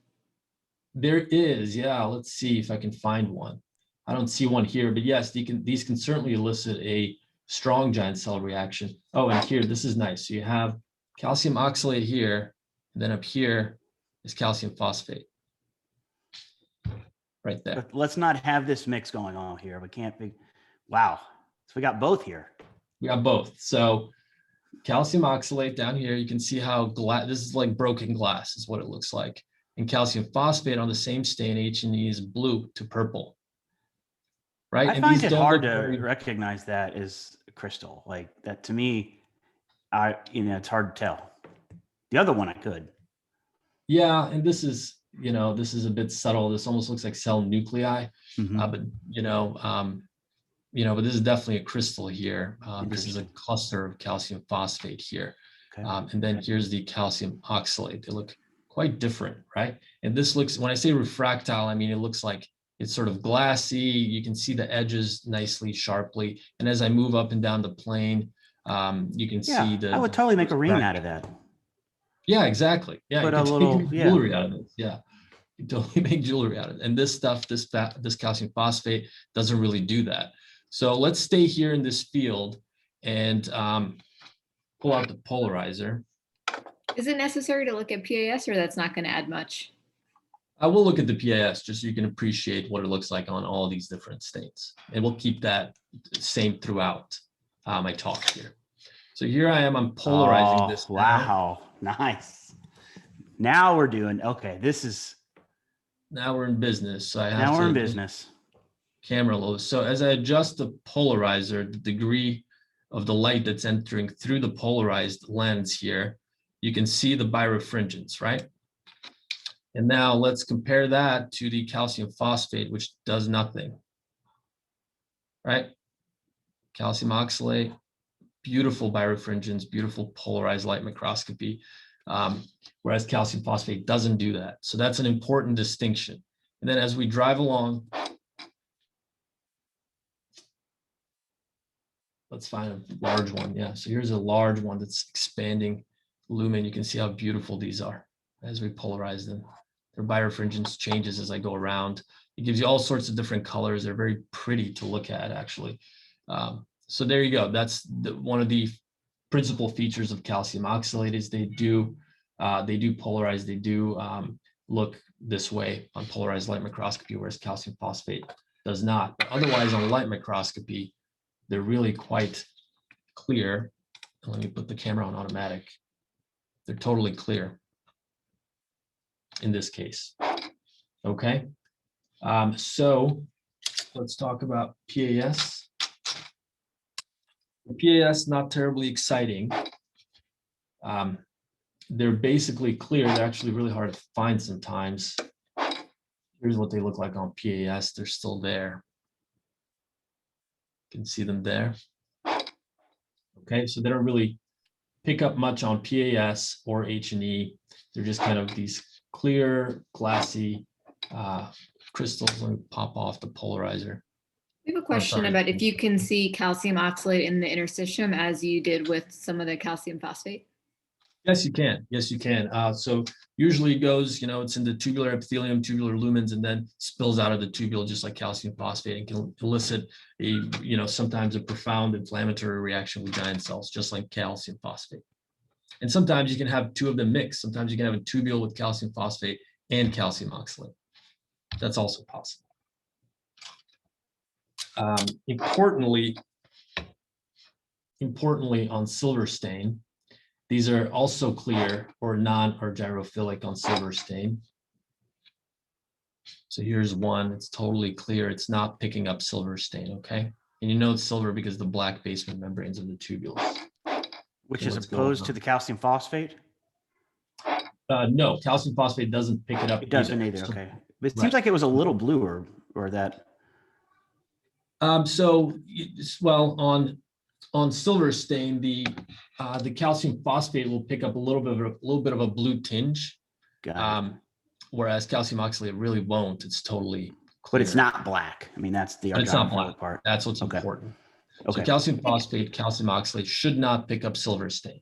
there is, yeah. Let's see if I can find one. I don't see one here, but yes, these can certainly elicit a strong giant cell reaction. Oh, and here, this is nice. So you have calcium oxalate here, and then up here is calcium phosphate. Right there. But let's not have this mix going on here. We can't be, wow. So we got both here. We got both. So calcium oxalate down here, you can see how this is like broken glass is what it looks like. And calcium phosphate on the same stain, H&E, is blue to purple. Right? I find it hard to recognize that as a crystal. Like that to me, it's hard to tell. The other one I could. Yeah, and this is, this is a bit subtle. This almost looks like cell nuclei, but but this is definitely a crystal here. This is a cluster of calcium phosphate here. Okay. And then here's the calcium oxalate. They look quite different, right? And this looks, when I say refractile, I mean, it looks like it's sort of glassy. You can see the edges nicely, sharply. And as I move up and down the plane, you can see I would totally make a ring out of that. Yeah, exactly. Yeah, put you a little jewelry out of it. Yeah, you totally make jewelry out of it. And this stuff, this calcium phosphate doesn't really do that. So let's stay here in this field and pull out the polarizer. Is it necessary to look at PAS, or that's not going to add much? I will look at the PAS just so you can appreciate what it looks like on all these different stains. And we'll keep that same throughout my talk here. So here I am, I'm polarizing this now. Wow, nice. Now we're doing, okay, this is, Now we're in business. So I have now we're in to business. camera low. So as I adjust the polarizer, the degree of the light that's entering through the polarized lens here, you can see the birefringence, right? And now let's compare that to the calcium phosphate, which does nothing, right? Calcium oxalate, beautiful birefringence, beautiful polarized light microscopy, whereas calcium phosphate doesn't do that. So that's an important distinction. And then as we drive along, let's find a large one. Yeah, so here's a large one that's expanding lumen. You can see how beautiful these are as we polarize them. Their birefringence changes as I go around. It gives you all sorts of different colors. They're very pretty to look at, actually. So there you go. That's one of the principal features of calcium oxalate is they do polarize. They do look this way on polarized light microscopy, whereas calcium phosphate does not. But otherwise, on light microscopy, they're really quite clear. Let me put the camera on automatic. They're totally clear in this case. Okay. So let's talk about PAS. PAS, not terribly exciting. They're basically clear. They're actually really hard to find sometimes. Here's what they look like on PAS. They're still there. You can see them there. Okay, so they don't really pick up much on PAS or H&E. They're just kind of these clear, glassy crystals. Let me pop off the polarizer. We have a question about if you can see calcium oxalate in the interstitium as you did with some of the calcium phosphate. Yes, you can. Yes, you can. So usually it goes, it's in the tubular epithelium, tubular lumens, and then spills out of the tubule just like calcium phosphate and can elicit sometimes a profound inflammatory reaction with giant cells, just like calcium phosphate. And sometimes you can have two of them mixed. Sometimes you can have a tubule with calcium phosphate and calcium oxalate. That's also possible. Importantly on silver stain, these are also clear or or gyrophilic on silver stain. So here's one, it's totally clear. It's not picking up silver stain, okay? And you know it's silver because the black basement membranes of the tubules. Which is opposed to the calcium phosphate? No, calcium phosphate doesn't pick it up. It doesn't either, So, okay. But it seems like it was a little bluer or that. On silver stain, the calcium phosphate will pick up a little bit of a blue tinge, whereas calcium oxalate really won't. It's totally clear. But it's not black. I mean, that's the it's not black part. That's what's important. Okay. So calcium phosphate, calcium oxalate should not pick up silver stain.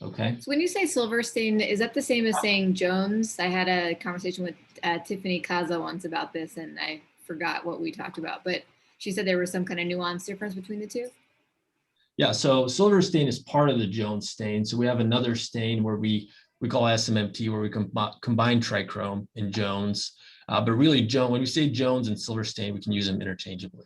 Okay. So when you say silver stain, is that the same as saying Jones? I had a conversation with Tiffany Kaza once about this, and I forgot what we talked about, but she said there was some kind of nuanced difference between the two. Yeah, so silver stain is part of the Jones stain. So we have another stain where we call SMMT, where we combine trichrome and Jones. But really, when we say Jones and silver stain, we can use them interchangeably.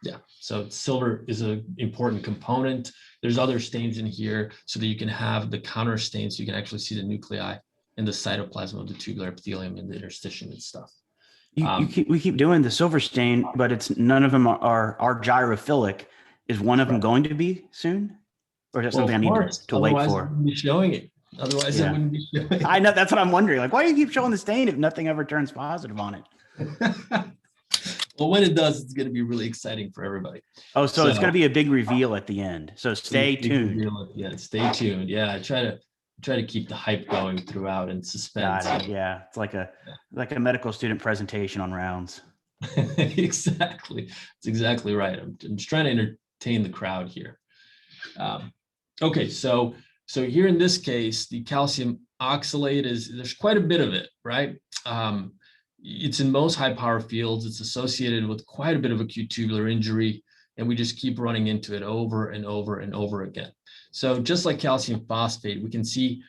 Yeah, so silver is an important component. There's other stains in here so that you can have the counter stain, so you can actually see the nuclei and the cytoplasm of the tubular epithelium and the interstitium and stuff. We keep doing the silver stain, but it's none of them are gyrophilic. Is one of them going to be soon? Or is that something I need to wait for? I wouldn't be showing it. Otherwise, I wouldn't be showing it. I know, that's what I'm wondering. Like, why do you keep showing the stain if nothing ever turns positive on it? Well, when it does, it's going to be really exciting for everybody. Oh, so it's going to be a big reveal at the end. So stay tuned. Yeah, stay tuned. Yeah, I try to keep the hype going throughout and suspense. Got it. Yeah, it's like a medical student presentation on rounds. Exactly. That's exactly right. I'm just trying to entertain the crowd here. Okay, so here in this case, the calcium oxalate there's quite a bit of it, right? It's in most high power fields. It's associated with quite a bit of acute tubular injury, and we just keep running into it over and over and over again. So just like calcium phosphate, we can see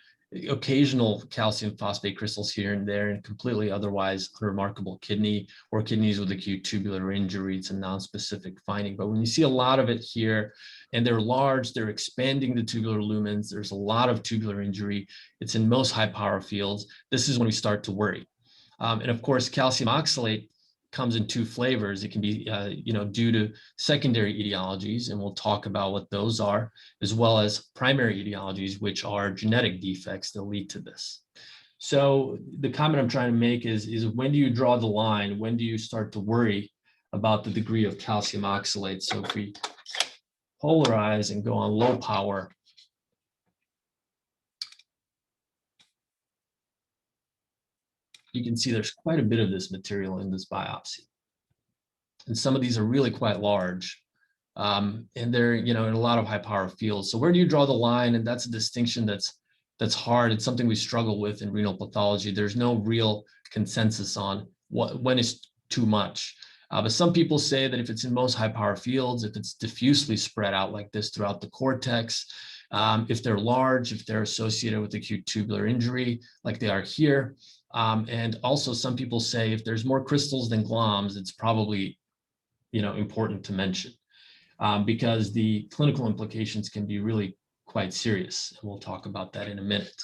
occasional calcium phosphate crystals here and there, and completely otherwise unremarkable kidney or kidneys with acute tubular injury. It's a non-specific finding. But when you see a lot of it here, and they're large, they're expanding the tubular lumens, there's a lot of tubular injury, it's in most high power fields, this is when we start to worry. And of course, calcium oxalate comes in two flavors. It can be, due to secondary etiologies, and we'll talk about what those are, as well as primary etiologies, which are genetic defects that lead to this. So the comment I'm trying to make is when do you draw the line? When do you start to worry about the degree of calcium oxalate? So if we polarize and go on low power, you can see there's quite a bit of this material in this biopsy. And some of these are really quite large. And they're, in a lot of high power fields. So where do you draw the line? And that's a distinction that's hard. It's something we struggle with in renal pathology. There's no real consensus on when is too much. But some people say that if it's in most high power fields, if it's diffusely spread out like this throughout the cortex, if they're large, if they're associated with acute tubular injury, like they are here. And also some people say if there's more crystals than gloms, it's probably, important to mention because the clinical implications can be really quite serious. And we'll talk about that in a minute.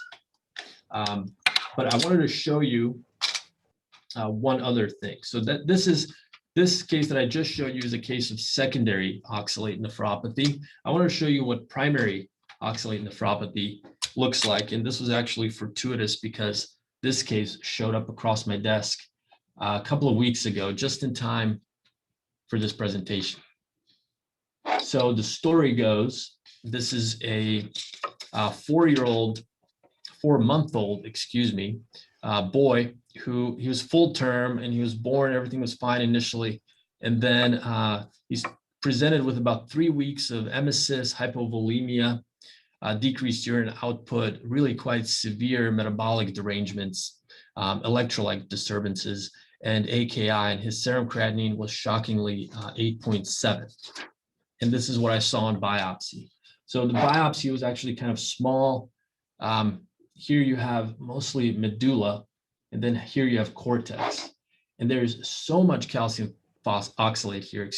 But I wanted to show you one other thing. So that this case that I just showed you is a case of secondary oxalate nephropathy. I want to show you what primary oxalate nephropathy looks like. And this was actually fortuitous because this case showed up across my desk a couple of weeks ago, just in time for this presentation. So the story goes, this is a 4-month-old, boy who he was full term and he was born, everything was fine initially. And then he's presented with about 3 weeks of emesis, hypovolemia, decreased urine output, really quite severe metabolic derangements, electrolyte disturbances, and AKI, and his serum creatinine was shockingly 8.7. And this is what I saw in biopsy. So the biopsy was actually kind of small. Here you have mostly medulla, and then here you have cortex. And there's so much calcium oxalate here,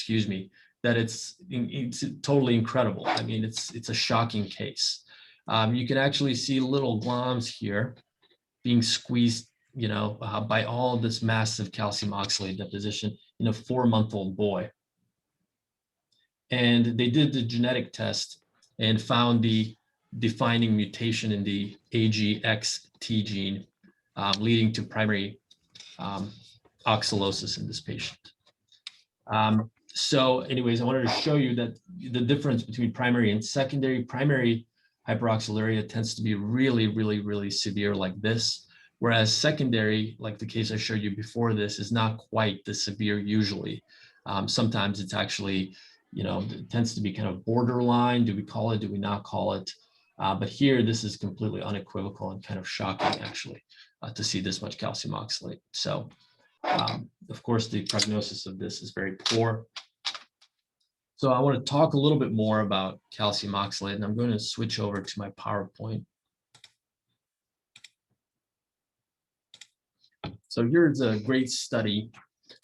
that it's totally incredible. I mean, it's a shocking case. You can actually see little gloms here being squeezed, by all of this massive calcium oxalate deposition in a 4-month-old boy. And they did the genetic test and found the defining mutation in the AGXT gene, leading to primary oxalosis in this patient. So anyways, I wanted to show you that the difference between primary and secondary. Primary hyperoxaluria tends to be really, really, really severe like this, whereas secondary, like the case I showed you before this, is not quite this severe usually. Sometimes it's actually, it tends to be kind of borderline. Do we call it? Do we not call it? But here, this is completely unequivocal and kind of shocking, actually, to see this much calcium oxalate. So, of course, the prognosis of this is very poor. So I want to talk a little bit more about calcium oxalate, and I'm going to switch over to my PowerPoint. So here's a great study.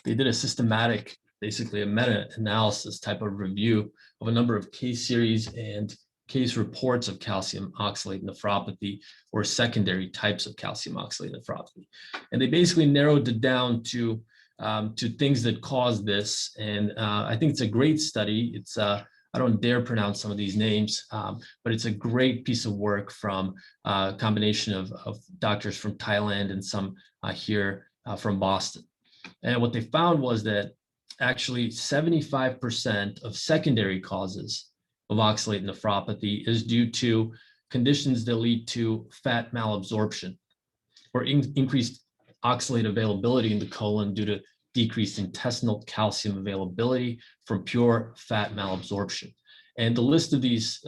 They did a systematic, basically a meta-analysis type of review of a number of case series and case reports of calcium oxalate nephropathy or secondary types of calcium oxalate nephropathy. And they basically narrowed it down to things that cause this. And I think it's a great study. It's I don't dare pronounce some of these names, but it's a great piece of work from a combination of doctors from Thailand and some here from Boston. And what they found was that actually 75% of secondary causes of oxalate nephropathy is due to conditions that lead to fat malabsorption or increased oxalate availability in the colon due to decreased intestinal calcium availability from pure fat malabsorption. And the list of these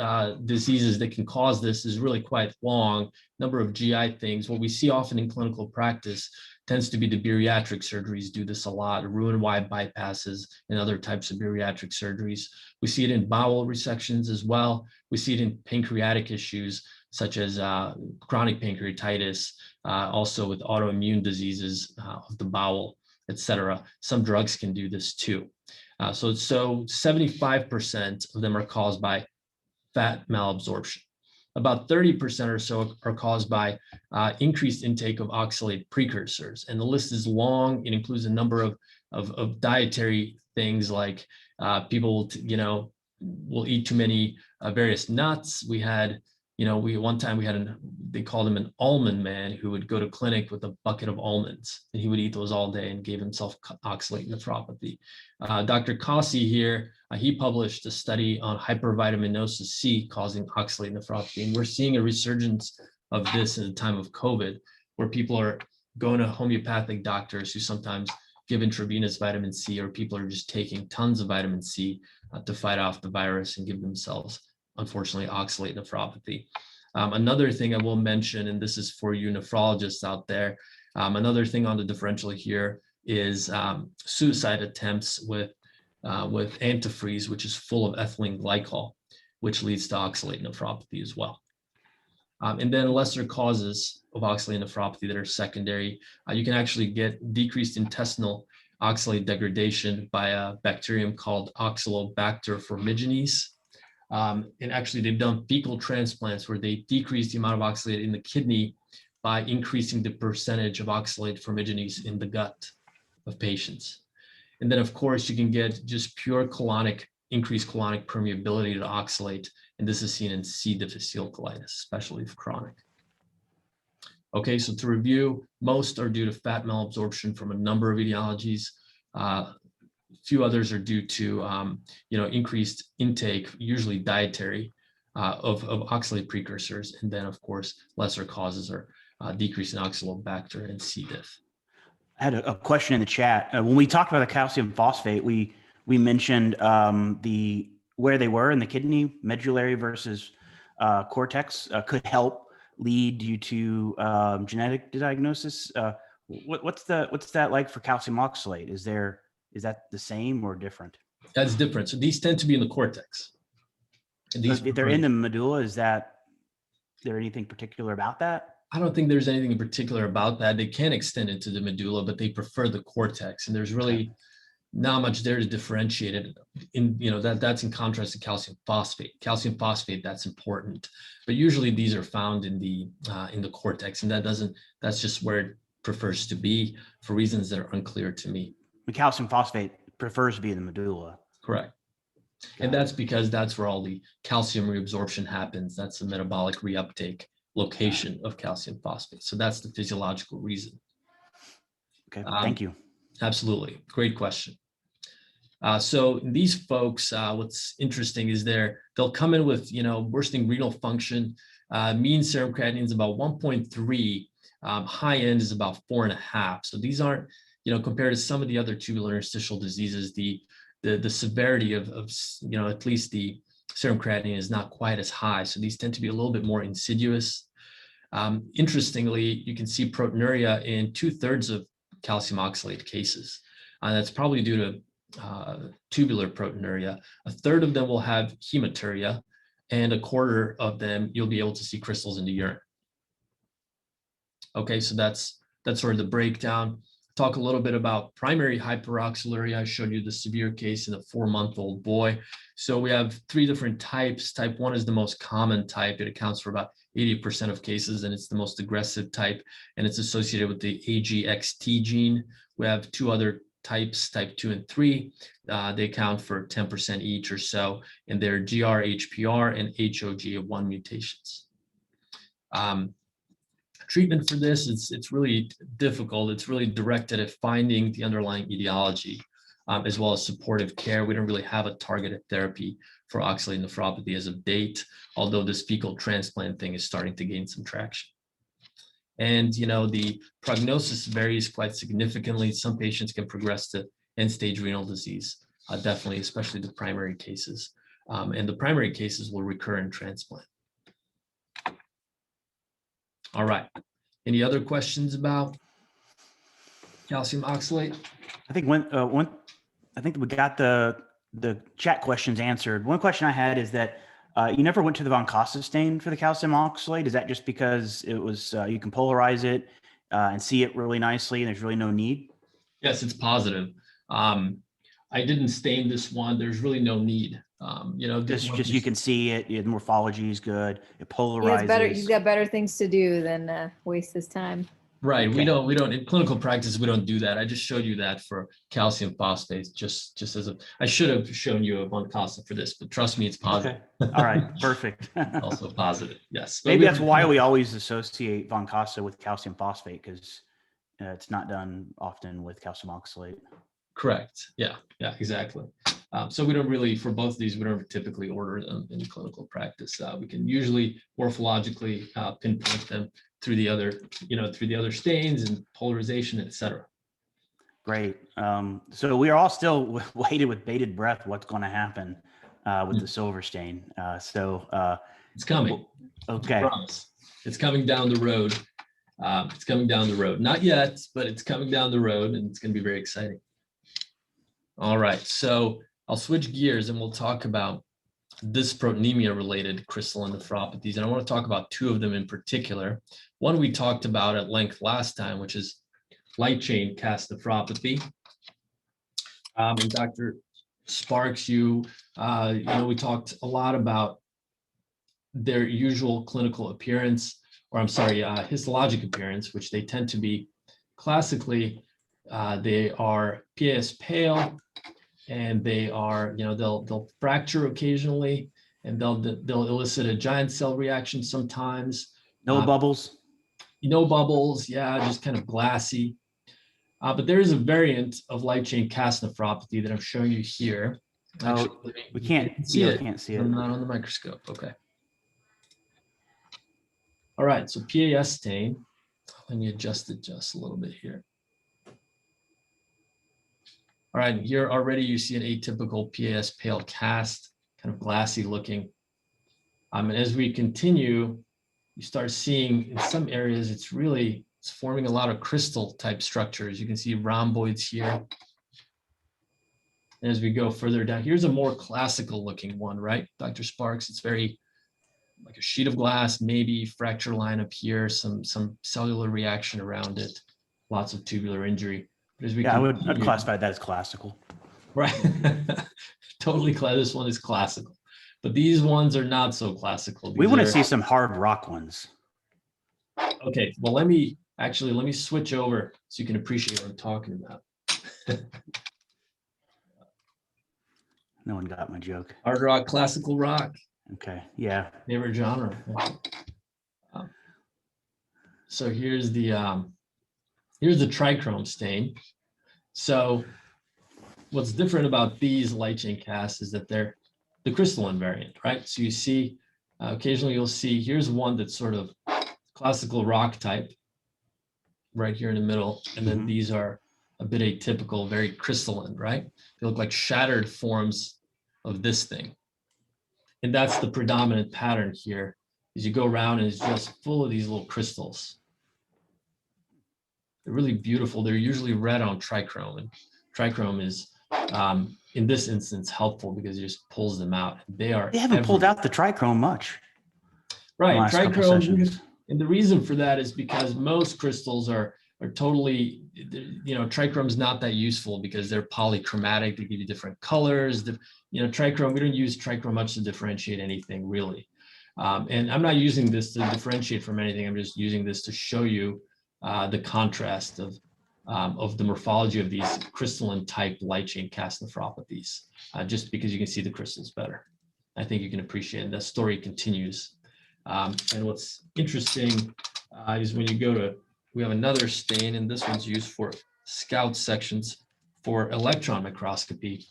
diseases that can cause this is really quite long. Number of GI things. What we see often in clinical practice tends to be the bariatric surgeries do this a lot, Roux-en-Y bypasses and other types of bariatric surgeries. We see it in bowel resections as well. We see it in pancreatic issues. such as chronic pancreatitis, also with autoimmune diseases of the bowel, etc. Some drugs can do this too. So 75% of them are caused by fat malabsorption. About 30% or so are caused by increased intake of oxalate precursors. And the list is long. It includes a number of dietary things like people, will eat too many various nuts. One time they called him an almond man who would go to clinic with a bucket of almonds, and he would eat those all day and gave himself oxalate nephropathy. Dr. Kasi here, he published a study on hypervitaminosis C causing oxalate nephropathy. And we're seeing a resurgence of this in the time of COVID, where people are going to homeopathic doctors who sometimes give intravenous vitamin C, or people are just taking tons of vitamin C to fight off the virus and give themselves, unfortunately, oxalate nephropathy. Another thing I will mention, and this is for you nephrologists out there, another thing on the differential here is suicide attempts with antifreeze, which is full of ethylene glycol, which leads to oxalate nephropathy as well. And then lesser causes of oxalate nephropathy that are secondary, you can actually get decreased intestinal oxalate degradation by a bacterium called Oxalobacter formigenes. And actually, they've done fecal transplants where they decrease the amount of oxalate in the kidney by increasing the percentage of oxalate formigenes in the gut of patients. And then, of course, you can get just pure increased colonic permeability to oxalate. And this is seen in C. difficile colitis, especially if chronic. Okay, so to review, most are due to fat malabsorption from a number of etiologies. Few others are due to increased intake, usually dietary, of oxalate precursors. And then, of course, lesser causes are decrease in Oxalobacter and C. diff. I had a question in the chat. When we talked about the calcium phosphate, we mentioned where they were in the kidney, medullary versus cortex, could help lead you to genetic diagnosis. What's that like for calcium oxalate? Is that the same or different? That's different. So these tend to be in the cortex. And if they're in the medulla, is there anything particular about that? I don't think there's anything in particular about that. They can extend into the medulla, but they prefer the cortex. And there's really not much there to differentiate it. That's in contrast to calcium phosphate. Calcium phosphate, that's important. But usually these are found in the cortex, and that's just where it prefers to be for reasons that are unclear to me. The calcium phosphate prefers to be in the medulla. Correct. And that's because that's where all the calcium reabsorption happens. That's the metabolic reuptake location of calcium phosphate. So that's the physiological reason. Okay, thank you. Absolutely. Great question. So these folks, what's interesting is they'll come in with, worsening renal function. Mean serum creatinine is about 1.3. High end is about 4.5. So these aren't, compared to some of the other tubular interstitial diseases, the severity of at least the serum creatinine is not quite as high. So these tend to be a little bit more insidious. Interestingly, you can see proteinuria in 2/3 of calcium oxalate cases. That's probably due to tubular proteinuria. 1/3 of them will have hematuria, and 1/4 of them you'll be able to see crystals in the urine. Okay, so that's sort of the breakdown. Talk a little bit about primary hyperoxilary. I showed you the severe case in a 4-month-old boy. So we have 3 different types. Type 1 is the most common type. It accounts for about 80% of cases, and it's the most aggressive type, and it's associated with the AGXT gene. We have 2 other types, type 2 and 3. They account for 10% each or so, and they're GR-HPR and HOG1 mutations. Treatment for this, it's really difficult. It's really directed at finding the underlying etiology, as well as supportive care. We don't really have a targeted therapy for oxalate nephropathy as of date, although this fecal transplant thing is starting to gain some traction. And the prognosis varies quite significantly. Some patients can progress to end-stage renal disease, definitely, especially the primary cases. And the primary cases will recur in transplant. All right. Any other questions about calcium oxalate? I think I think we got the chat questions answered. One question I had is that You never went to the von Costa stain for the calcium oxalate. Is that just because it was you can polarize it and see it really nicely, and there's really no need? Yes, it's positive. I didn't stain this one. There's really no need. Just you can see it. The morphology is good. It polarizes. He's got better things to do than waste his time. Right. Okay. We don't in clinical practice, we don't do that. I just showed you that for calcium phosphates, just as I should have shown you a von Costa for this, but trust me, it's positive. Okay. All right. Perfect. Also positive. Yes. Maybe that's why we always associate von Costa with calcium phosphate, because it's not done often with calcium oxalate. Correct. Yeah, exactly. So we don't really, for both of these, we don't typically order them in clinical practice. We can usually morphologically pinpoint them through the other stains and polarization, et cetera. Great. So we are all still waiting with bated breath what's going to happen with the silver stain. It's coming. Okay. I promise. It's coming down the road. It's coming down the road. Not yet, but it's coming down the road, and it's going to be very exciting. All right, so I'll switch gears and we'll talk about dysproteinemia-related crystalline nephropathies, and I want to talk about two of them in particular. One we talked about at length last time, which is light chain castifropathy. And Dr. Sparks, we talked a lot about their usual clinical appearance, histologic appearance, which they tend to be classically. They are PAS pale, and they are, they'll fracture occasionally, and they'll elicit a giant cell reaction sometimes. No bubbles. No bubbles, yeah, just kind of glassy. But there is a variant of light chain cast nephropathy that I'm showing you here. Actually, we can't see it. Can't see it. I'm not on the microscope. Okay. All right. So PAS stain. Let me adjust it just a little bit here. All right. Here already you see an atypical PAS pale cast, kind of glassy looking. And as we continue, you start seeing in some areas it's forming a lot of crystal type structures. You can see rhomboids here. And as we go further down, here's a more classical looking one, right, Dr. Sparks? It's very like a sheet of glass, maybe fracture line up here, some cellular reaction around it, lots of tubular injury. But as we I'd classify that as classical. Right. Totally. This one is classical, but these ones are not so classical. We want to see some hard rock ones. Okay, well, let me switch over so you can appreciate what I'm talking about. No one got my joke. Hard rock, classical rock. Okay, yeah. Favorite genre. So here's the trichrome stain. So what's different about these light chain casts is that they're the crystalline variant, right? So you see, occasionally you'll see, here's one that's sort of classical rock type right here in the middle. And then these are a bit atypical, very crystalline, right? They look like shattered forms of this thing. And that's the predominant pattern here, is you go around and it's just full of these little crystals. They're really beautiful. They're usually red on trichrome, and trichrome is, in this instance, helpful because it just pulls them out. They haven't pulled out the trichrome much. Right, trichrome. And the reason for that is because most crystals are totally, trichrome is not that useful because they're polychromatic. They give you different colors. Trichrome, we don't use trichrome much to differentiate anything really. And I'm not using this to differentiate from anything. I'm just using this to show you the contrast of the morphology of these crystalline type light chain cast nephropathies, just because you can see the crystals better. I think you can appreciate it. The story continues. And what's interesting is when you go to, we have another stain, and this one's used for scout sections for electron microscopy.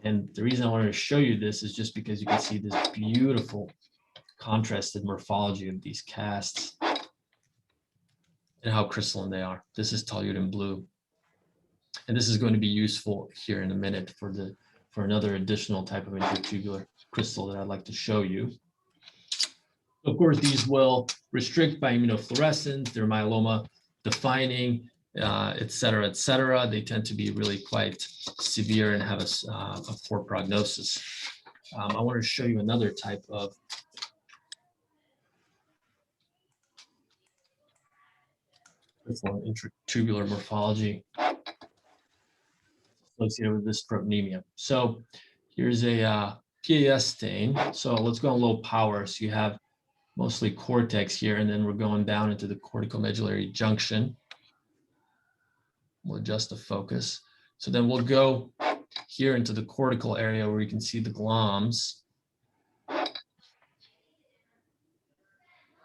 And the reason I wanted to show you this is just because you can see this beautiful contrasted morphology of these casts and how crystalline they are. This is toluidine blue. And this is going to be useful here in a minute for another additional type of intratubular crystal that I'd like to show you. Of course, these will restrict by immunofluorescence, they're myeloma defining, et cetera, et cetera. They tend to be really quite severe and have a poor prognosis. I want to show you another type of intratubular morphology associated with this proteinemia. So here's a PAS stain. So let's go on low power. So you have mostly cortex here, and then we're going down into the corticomedullary junction. We'll adjust the focus. So then we'll go here into the cortical area where you can see the gloms.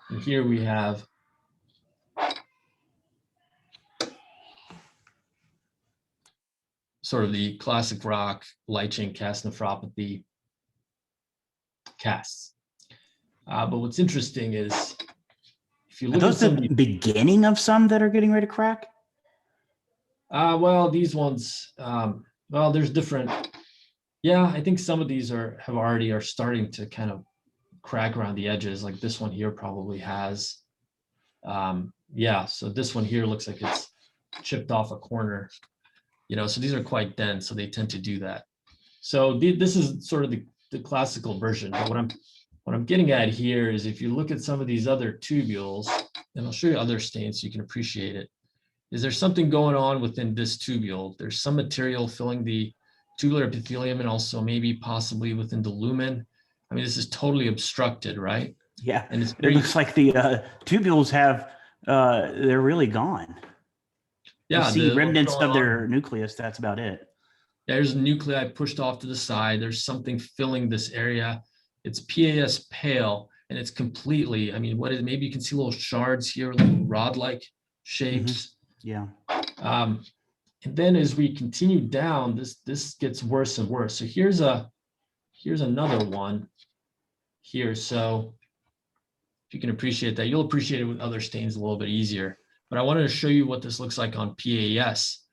And here we have sort of the classic rock light chain cast nephropathy casts. But what's interesting is if you look at the beginning of some that are getting ready to crack? Well, these ones, well, there's different. Yeah, I think some of these are starting to kind of crack around the edges. Like this one here probably has. Yeah, so this one here looks like it's chipped off a corner. You know, so these are quite dense, so they tend to do that. So this is sort of the classical version. But what I'm getting at here is if you look at some of these other tubules, and I'll show you other stains so you can appreciate it. Is there something going on within this tubule? There's some material filling the tubular epithelium and also maybe possibly within the lumen. I mean, this is totally obstructed, right? Yeah, and it's it looks like the tubules have, they're really gone. Yeah, you see remnants of their nucleus, that's about it. Yeah, there's a nuclei pushed off to the side. There's something filling this area. It's PAS pale, and it's completely, I mean, what is, maybe you can see little shards here, little rod-like shapes. Yeah. And then as we continue down, this gets worse and worse. So here's another one here. So if you can appreciate that, you'll appreciate it with other stains a little bit easier. But I wanted to show you what this looks like on PAS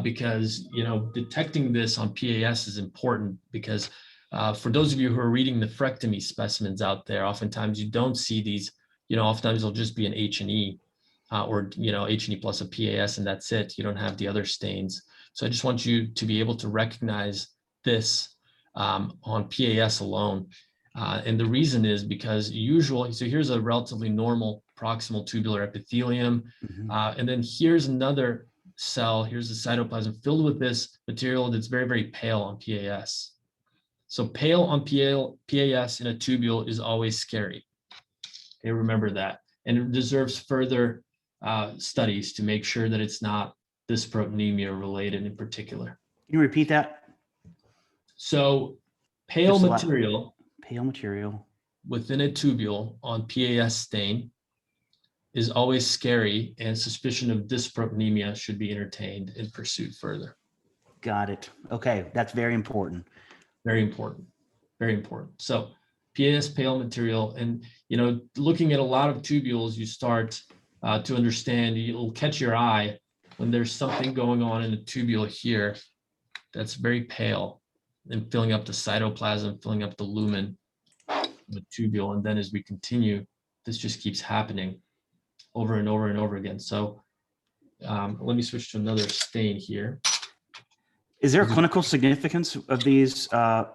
because, you know, detecting this on PAS is important because for those of you who are reading nephrectomy specimens out there, oftentimes you don't see these, you know, oftentimes it'll just be an H&E or, you know, H&E plus a PAS and that's it. You don't have the other stains. So I just want you to be able to recognize this on PAS alone. And the reason is because usually, so here's a relatively normal proximal tubular epithelium. And then here's another cell, here's the cytoplasm filled with this material that's very, very pale on PAS. So pale on PAS in a tubule is always scary. Okay, remember that. And it deserves further studies to make sure that it's not this proteinemia related in particular. Can you repeat that? So pale material within a tubule on PAS stain is always scary, and suspicion of dysproteinemia should be entertained and pursued further. Got it. Okay, that's very important. Very important. Very important. So PAS pale material, and you know, looking at a lot of tubules, you start to understand. It'll catch your eye when there's something going on in the tubule here that's very pale and filling up the cytoplasm, filling up the lumen of the tubule, and then as we continue, this just keeps happening over and over and over again. So let me switch to another stain here. Is there a clinical significance of these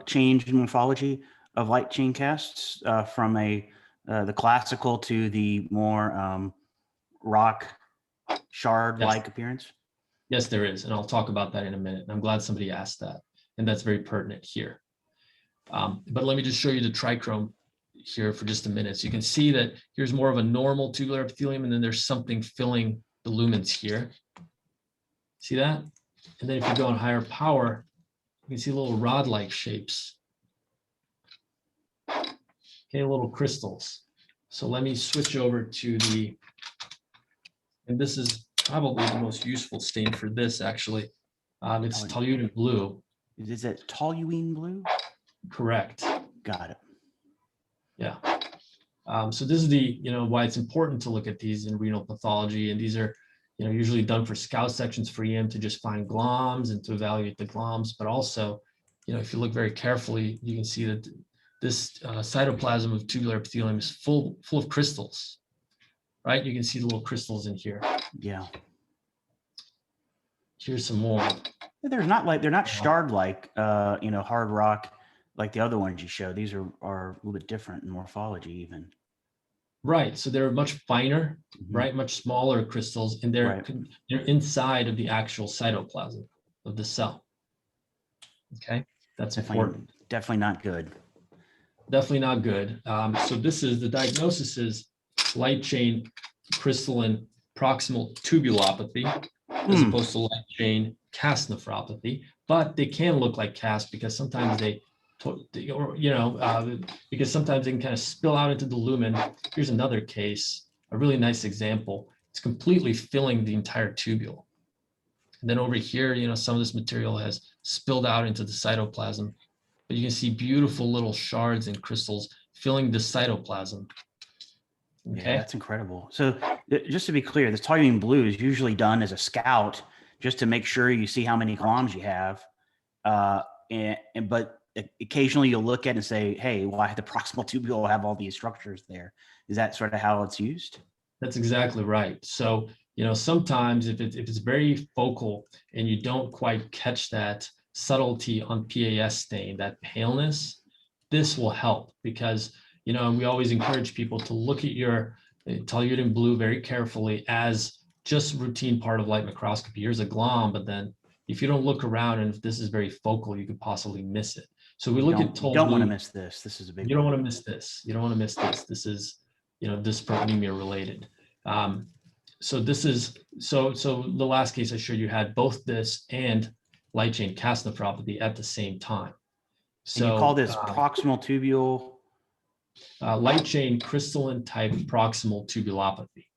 change in morphology of light chain casts from the classical to the more rock shard-like appearance? Yes, there is, and I'll talk about that in a minute. I'm glad somebody asked that, and that's very pertinent here. But let me just show you the trichrome here for just a minute. So you can see that here's more of a normal tubular epithelium, and then there's something filling the lumens here. See that? And then if you go on higher power, you can see little rod-like shapes. Okay, little crystals. So let me switch over to the, and this is probably the most useful stain for this actually. It's toluene blue. Is it toluene blue? Correct. Got it. Yeah. So this is the, you know, why it's important to look at these in renal pathology. And these are, you know, usually done for scout sections for EM to just find gloms and to evaluate the gloms. But also, you know, if you look very carefully, you can see that this cytoplasm of tubular epithelium is full of crystals, right? You can see the little crystals in here. Yeah. Here's some more. They're not shard-like, you know, hard rock like the other ones you showed. These are a little bit different in morphology even. Right. So they're much finer, right? Much smaller crystals, and they're inside of the actual cytoplasm of the cell. Okay, that's important. Definitely not good. Definitely not good. So this is the diagnosis is light chain crystalline proximal tubulopathy as opposed to light chain cast nephropathy, but they can look like cast because sometimes because sometimes they can kind of spill out into the lumen. Here's another case, a really nice example. It's completely filling the entire tubule. And then over here, some of this material has spilled out into the cytoplasm, but you can see beautiful little shards and crystals filling the cytoplasm. Okay. Yeah, that's incredible. So just to be clear, this toluene blue is usually done as a scout just to make sure you see how many columns you have. But occasionally you'll look at it and say, hey, why the proximal tubule have all these structures there? Is that sort of how it's used? That's exactly right. So, sometimes if it's very focal and you don't quite catch that subtlety on PAS stain, that paleness, this will help because, we always encourage people to look at your toluene blue very carefully as just routine part of light microscopy. Here's a glom, but then if you don't look around and if this is very focal, you could possibly miss it. So we look at toluene. You don't want to miss this. This is a big. You don't want to miss this. You don't want to miss this. This is, dysprotein related. So this is so the last case I showed you had both this and light chain cast nephropathy at the same time. So and you call this proximal tubule. Light chain crystalline type proximal tubulopathy.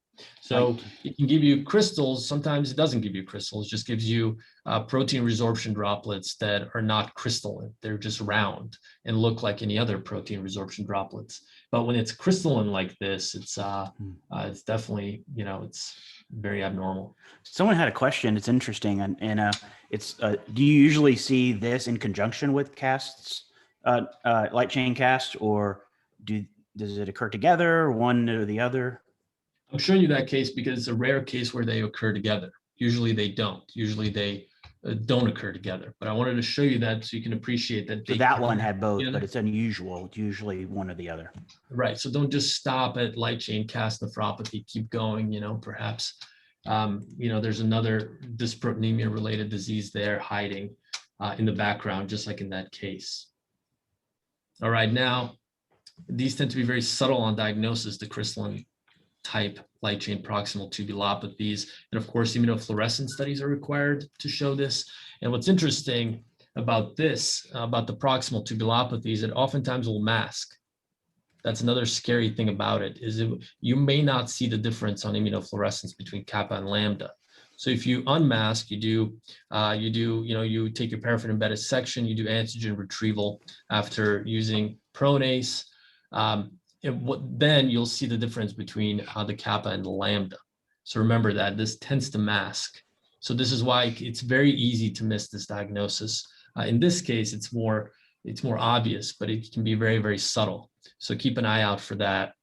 So it can give you crystals. Sometimes it doesn't give you crystals. It just gives you protein resorption droplets that are not crystalline. They're just round and look like any other protein resorption droplets. But when it's crystalline like this, it's definitely, it's very abnormal. Someone had a question. It's interesting. And it's, do you usually see this in conjunction with casts, light chain cast, or does it occur together, one or the other? I'm showing you that case because it's a rare case where they occur together. Usually they don't. Usually they don't occur together. But I wanted to show you that so you can appreciate that. So that one had both, but it's unusual. It's usually one or the other. Right. So don't just stop at light chain cast nephropathy. Keep going. Perhaps there's another dysproteinemia related disease there hiding in the background, just like in that case. All right. Now, these tend to be very subtle on diagnosis, the crystalline type light chain proximal tubulopathies. And of course, immunofluorescence studies are required to show this. And what's interesting about this, about the proximal tubulopathies, it oftentimes will mask. That's another scary thing about it, is you may not see the difference on immunofluorescence between kappa and lambda. So if you unmask, you take your paraffin-embedded section, you do antigen retrieval after using pronase, then you'll see the difference between the kappa and the lambda. So remember that this tends to mask. So this is why it's very easy to miss this diagnosis. In this case, it's more obvious, but it can be very, very subtle. So keep an eye out for that.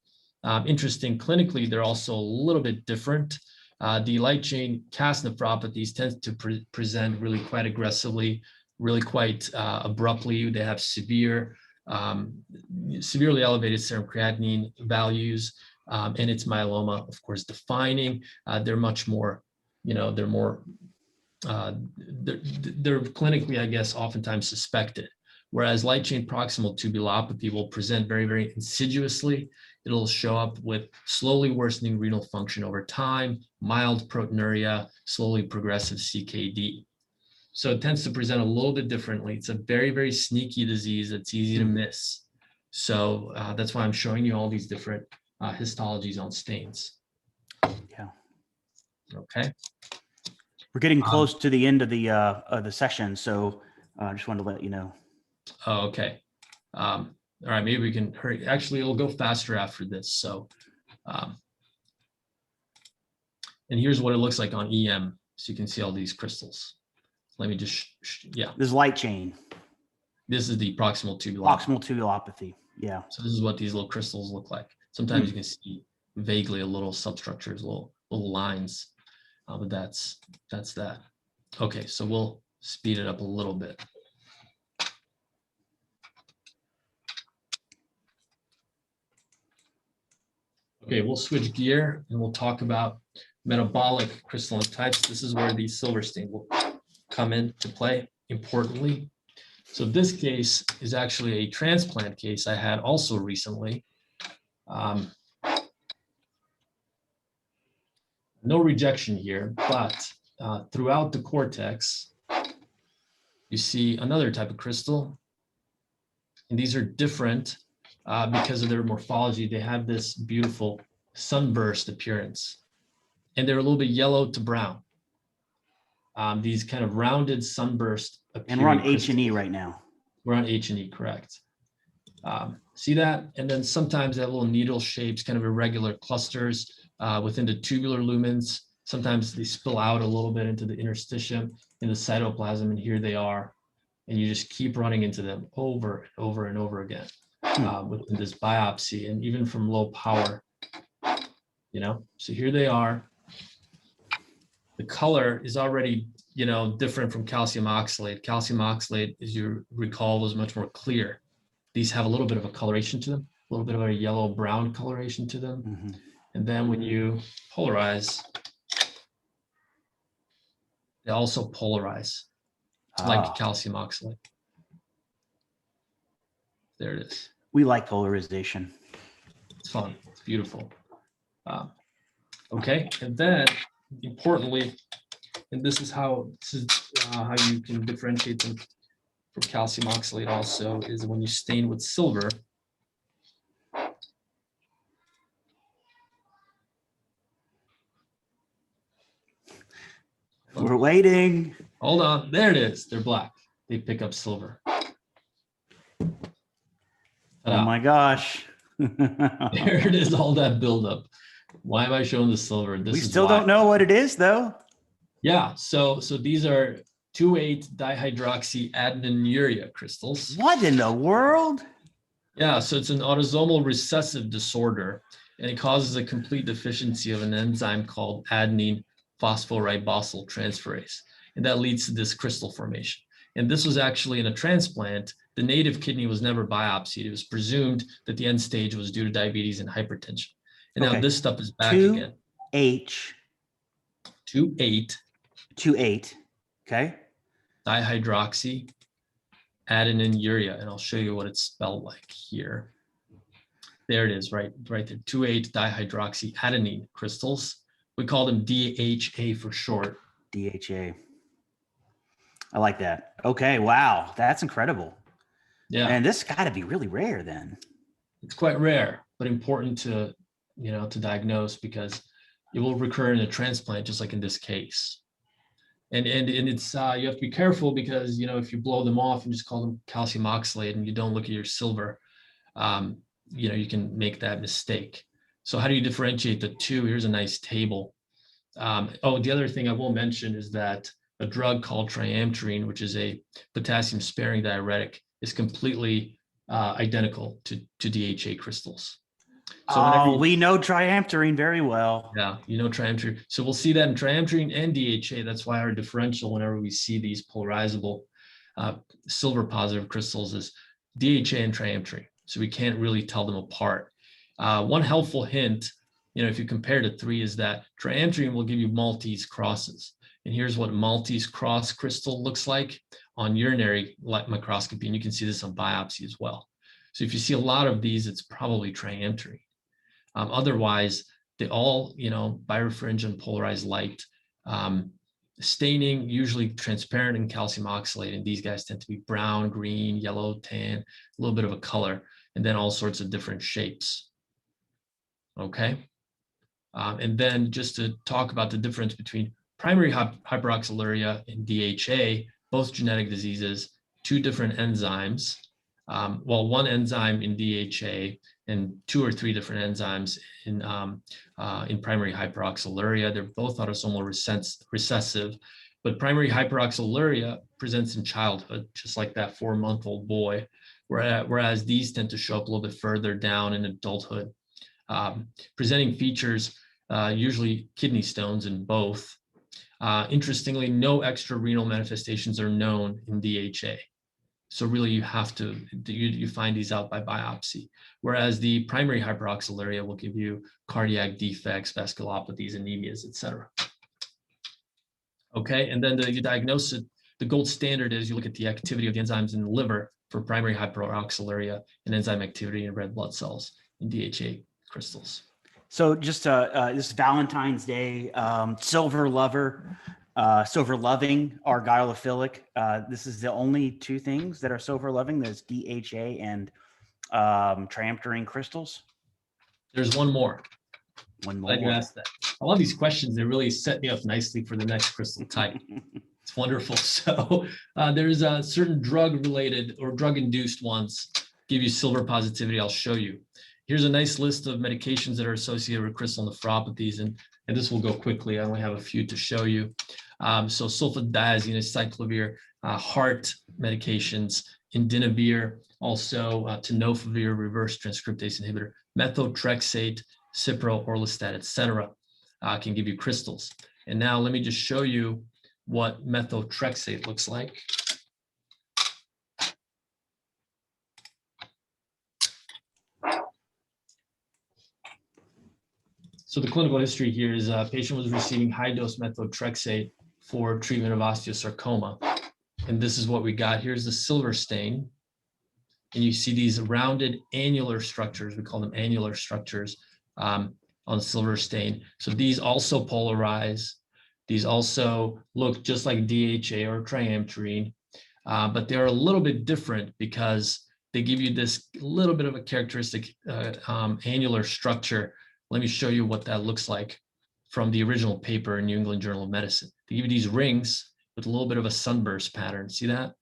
Interesting, clinically, they're also a little bit different. The light chain cast nephropathies tend to present really quite aggressively, really quite abruptly. They have severely elevated serum creatinine values, and it's myeloma, of course, defining. They're much more, they're clinically, I guess, oftentimes suspected. Whereas light chain proximal tubulopathy will present very, very insidiously. It'll show up with slowly worsening renal function over time, mild proteinuria, slowly progressive CKD. So it tends to present a little bit differently. It's a very, very sneaky disease that's easy to miss. So that's why I'm showing you all these different histologies on stains. Yeah. Okay. We're getting close to the end of the session, so I just wanted to let you know. Oh, okay. All right, maybe we can hurry. Actually, it'll go faster after this. So, and here's what it looks like on EM. So you can see all these crystals. Let me just, yeah. This is light chain. This is the proximal tubulopathy. Proximal tubulopathy, yeah. So this is what these little crystals look like. Sometimes you can see vaguely a little substructures, little lines, but that's that. Okay, so we'll speed it up a little bit. Okay, we'll switch gear and we'll talk about metabolic crystalline types. This is where the silver stain will come into play importantly. So this case is actually a transplant case I had also recently. No rejection here, but throughout the cortex, you see another type of crystal. And these are different because of their morphology. They have this beautiful sunburst appearance. And they're a little bit yellow to brown. These kind of rounded sunburst appearance. And we're on H&E right now. We're on H&E, correct. See that? And then sometimes they have little needle shapes, kind of irregular clusters within the tubular lumens. Sometimes they spill out a little bit into the interstitium in the cytoplasm, and here they are. And you just keep running into them over and over and over again within this biopsy, and even from low power, you know? So here they are. The color is already, you know, different from calcium oxalate. Calcium oxalate, as you recall, was much more clear. These have a little bit of a coloration to them, a little bit of a yellow-brown coloration to them. Mm-hmm. And then when you polarize, they also polarize like calcium oxalate. There it is. We like polarization. It's fun. It's beautiful. Okay, and then importantly, and this is how you can differentiate them from calcium oxalate also, is when you stain with silver. We're waiting. Hold on, there it is. They're black. They pick up silver. Oh my gosh. There it is, all that buildup. Why am I showing the silver? We still don't know what it is though. Yeah, so these are 2,8-dihydroxyadeniniuria crystals. What in the world? Yeah, so it's an autosomal recessive disorder, and it causes a complete deficiency of an enzyme called adenine phosphoribosyl transferase, and that leads to this crystal formation. And this was actually in a transplant. The native kidney was never biopsied. It was presumed that the end stage was due to diabetes and hypertension. And now this stuff is back again. 2,8. Okay. Dihydroxyadeniniuria, and I'll show you what it's spelled like here. There it is, right there. 2,8-dihydroxyadenine crystals. We call them DHA for short. DHA. I like that. Okay, wow, that's incredible. Yeah. And this got to be really rare then. It's quite rare, but important to, you know, to diagnose, because it will recur in a transplant, just like in this case. And it's you have to be careful, because, you know, if you blow them off and just call them calcium oxalate and you don't look at your silver, you know, you can make that mistake. So how do you differentiate the two? Here's a nice table. The other thing I will mention is that a drug called triamterene, which is a potassium sparing diuretic, is completely identical to DHA crystals. So we know triamterene very well. Yeah, you know triamterene. So we'll see that in triamterene and DHA. That's why our differential whenever we see these polarizable silver positive crystals is DHA and triamterene. So we can't really tell them apart. One helpful hint, you know, if you compare the three, is that triamterene will give you Maltese crosses. And here's what Maltese cross crystal looks like on urinary microscopy. And you can see this on biopsy as well. So if you see a lot of these, it's probably triamterene. Otherwise, they all, you know, birefringent polarized light. Staining, usually transparent and calcium oxalate. And these guys tend to be brown, green, yellow, tan, a little bit of a color, and then all sorts of different shapes. Okay. And then just to talk about the difference between primary hyperoxaluria and DHA, both genetic diseases, two different enzymes. One enzyme in DHA and 2 or 3 different enzymes in primary hyperoxaluria. They're both autosomal recessive, but primary hyperoxaluria presents in childhood, just like that 4-month-old boy, whereas these tend to show up a little bit further down in adulthood. Presenting features, usually kidney stones in both. Interestingly, no extrarenal manifestations are known in DHA. So really you have to, you find these out by biopsy. Whereas the primary hyperoxaluria will give you cardiac defects, vasculopathies, anemias, etc. Okay, and then you diagnose it. The gold standard is you look at the activity of the enzymes in the liver for primary hyperoxaluria and enzyme activity in red blood cells and DHA crystals. So just this Valentine's Day, silver loving argylophilic. This is the only two things that are silver loving. There's DHA and triamptorine crystals. There's one more. One more. Glad you asked that. I love these questions. They really set me up nicely for the next crystal type. It's wonderful. So there's a certain drug-related or drug-induced ones give you silver positivity. I'll show you. Here's a nice list of medications that are associated with crystal nephropathies, and this will go quickly. I only have a few to show you. So sulfadiazine, acyclovir, heart medications, indinavir, also tenofovir, reverse transcriptase inhibitor, methotrexate, cipro, orlistat, etc. Can give you crystals. And now let me just show you what methotrexate looks like. So the clinical history here is a patient was receiving high-dose methotrexate for treatment of osteosarcoma. And this is what we got. Here's the silver stain. And you see these rounded annular structures. We call them annular structures on the silver stain. So these also polarize. These also look just like DHA or triamptorine, but they're a little bit different because they give you this little bit of a characteristic annular structure. Let me show you what that looks like from the original paper in New England Journal of Medicine. They give you these rings with a little bit of a sunburst pattern. See that?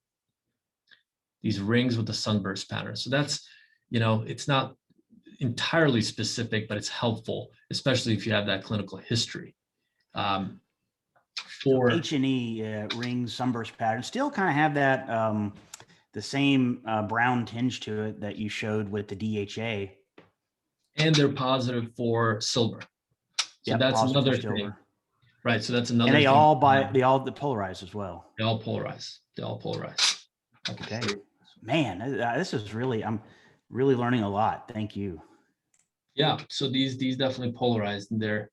These rings with the sunburst pattern. So that's, you know, it's not entirely specific, but it's helpful, especially if you have that clinical history. For H&E rings, sunburst pattern, still kind of have that the same brown tinge to it that you showed with the DHA. And they're positive for silver. So Yep, that's positive for another silver. thing. Right. So that's another And they thing. all polarize as well. They all polarize. They all polarize. Okay. Man, this is really, I'm really learning a lot. Thank you. Yeah. So these definitely polarized in there.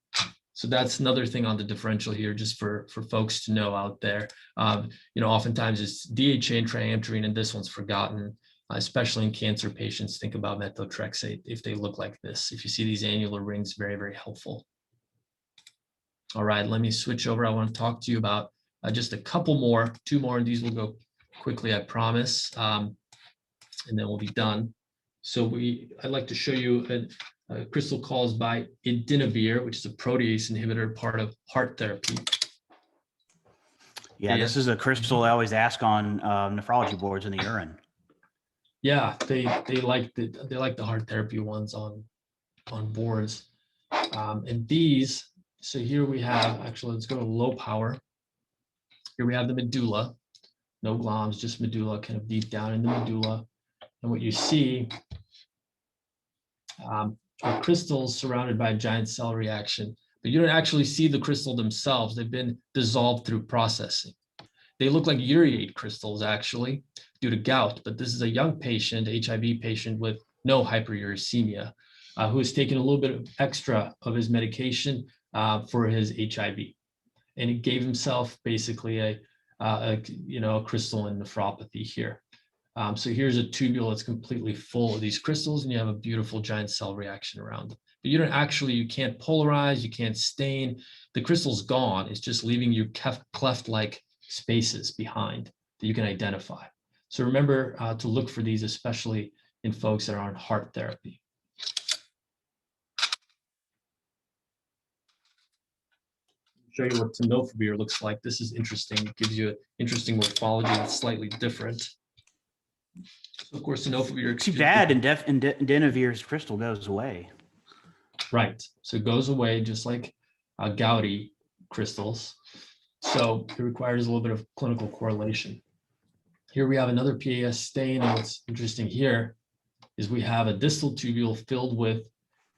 So that's another thing on the differential here, just for folks to know out there. You know, oftentimes it's DHA and triamptorine, and this one's forgotten. Especially in cancer patients, think about methotrexate if they look like this. If you see these annular rings, very, very helpful. All right, let me switch over. I want to talk to you about just a couple more, two more, and these will go quickly, I promise, and then we'll be done. So I'd like to show you a crystal caused by indinavir, which is a protease inhibitor, part of heart therapy. Yeah, this is a crystal I always ask on nephrology boards in the urine. Yeah, they like the heart therapy ones on boards, and these. So here we have, actually, let's go to low power. Here we have the medulla, no gloms, just medulla, kind of deep down in the medulla, and what you see are crystals surrounded by a giant cell reaction, but you don't actually see the crystal themselves. They've been dissolved through processing. They look like ureate crystals actually due to gout, but this is a young patient, HIV patient with no hyperuricemia, who has taken a little bit of extra of his medication for his HIV, and he gave himself basically a crystalline nephropathy here. So here's a tubule that's completely full of these crystals, and you have a beautiful giant cell reaction around them. But you can't polarize, you can't stain. The crystal's gone. It's just leaving you cleft-like spaces behind that you can identify. So remember to look for these, especially in folks that are on heart therapy. Show you what tenofovir looks like. This is interesting. It gives you an interesting morphology that's slightly different. So of course, tenofovir. Too bad indinavir's crystal goes away. Right. So it goes away just like gouty crystals. So it requires a little bit of clinical correlation. Here we have another PAS stain, and what's interesting here is we have a distal tubule filled with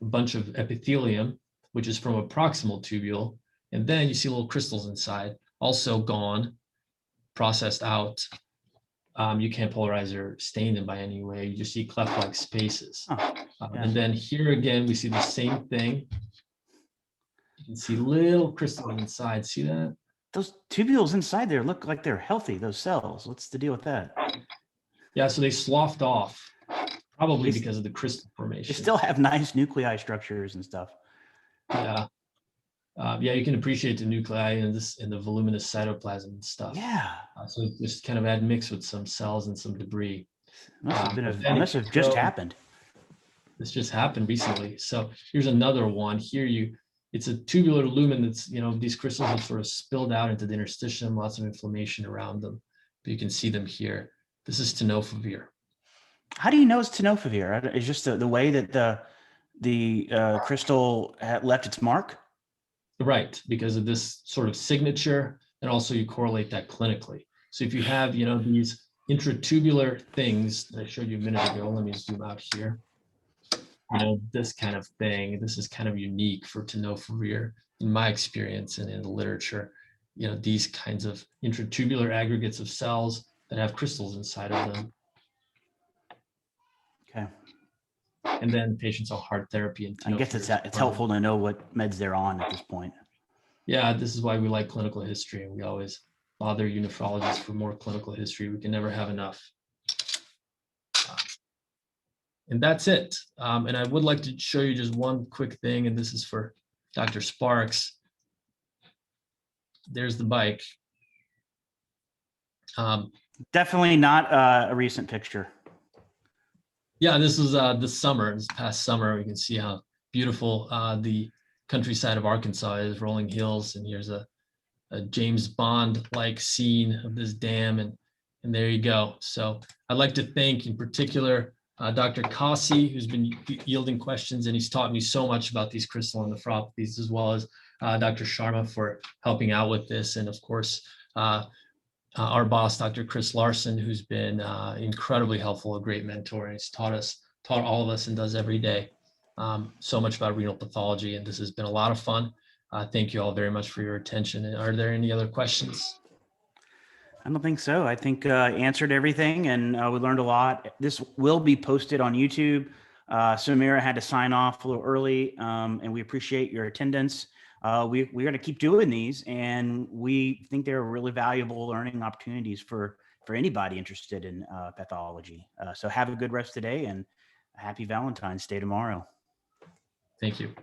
a bunch of epithelium, which is from a proximal tubule, and then you see little crystals inside, also gone, processed out you can't polarize or stain them by any way. You just see cleft-like spaces. Oh, yeah. And then here again, we see the same thing. You can see little crystals inside. See that? Those tubules inside there look like they're healthy, those cells. What's the deal with that? Yeah, so they sloughed off, probably They- because of the crystal They formation. still have nice nuclei structures and stuff. Yeah. Yeah, you can appreciate the nuclei in the voluminous cytoplasm and stuff. Yeah. So it just kind of admixed with some cells and some debris. It must have just happened. This just happened recently. So here's another one. Here it's a tubular lumen that's, these crystals have sort of spilled out into the interstitium, lots of inflammation around them. But you can see them here. This is Tenofovir. How do you know it's Tenofovir? It's just the way that the crystal left its mark? Right, because of this sort of signature, and also you correlate that clinically. So if you have, these intratubular things that I showed you a minute ago, let me zoom out here. This kind of thing, this is kind of unique for Tenofovir in my experience and in the literature. These kinds of intratubular aggregates of cells that have crystals inside of them. Okay. And then patients on heart therapy and I guess it's helpful to know what meds they're on at this point. Yeah, this is why we like clinical history, and we always bother you nephrologists for more clinical history. We can never have enough. And that's it. And I would like to show you just one quick thing, and this is for Dr. Sparks. There's the bike. Definitely not a recent picture. Yeah, this was this past summer. You can see how beautiful the countryside of Arkansas is, rolling hills, and here's a James Bond-like scene of this dam, and there you go. So I'd like to thank in particular Dr. Kasi, who's been yielding questions, and he's taught me so much about these crystalline nephropathies, as well as Dr. Sharma for helping out with this, and of course our boss, Dr. Chris Larson, who's been incredibly helpful, a great mentor, and he's taught all of us and does every day so much about renal pathology, and this has been a lot of fun. Thank you all very much for your attention. Are there any other questions? I don't think so. I think answered everything, and we learned a lot. This will be posted on YouTube. Samira had to sign off a little early, and we appreciate your attendance. We're going to keep doing these, and we think they're really valuable learning opportunities for anybody interested in pathology. So have a good rest of the day, and a happy Valentine's Day tomorrow. Thank you.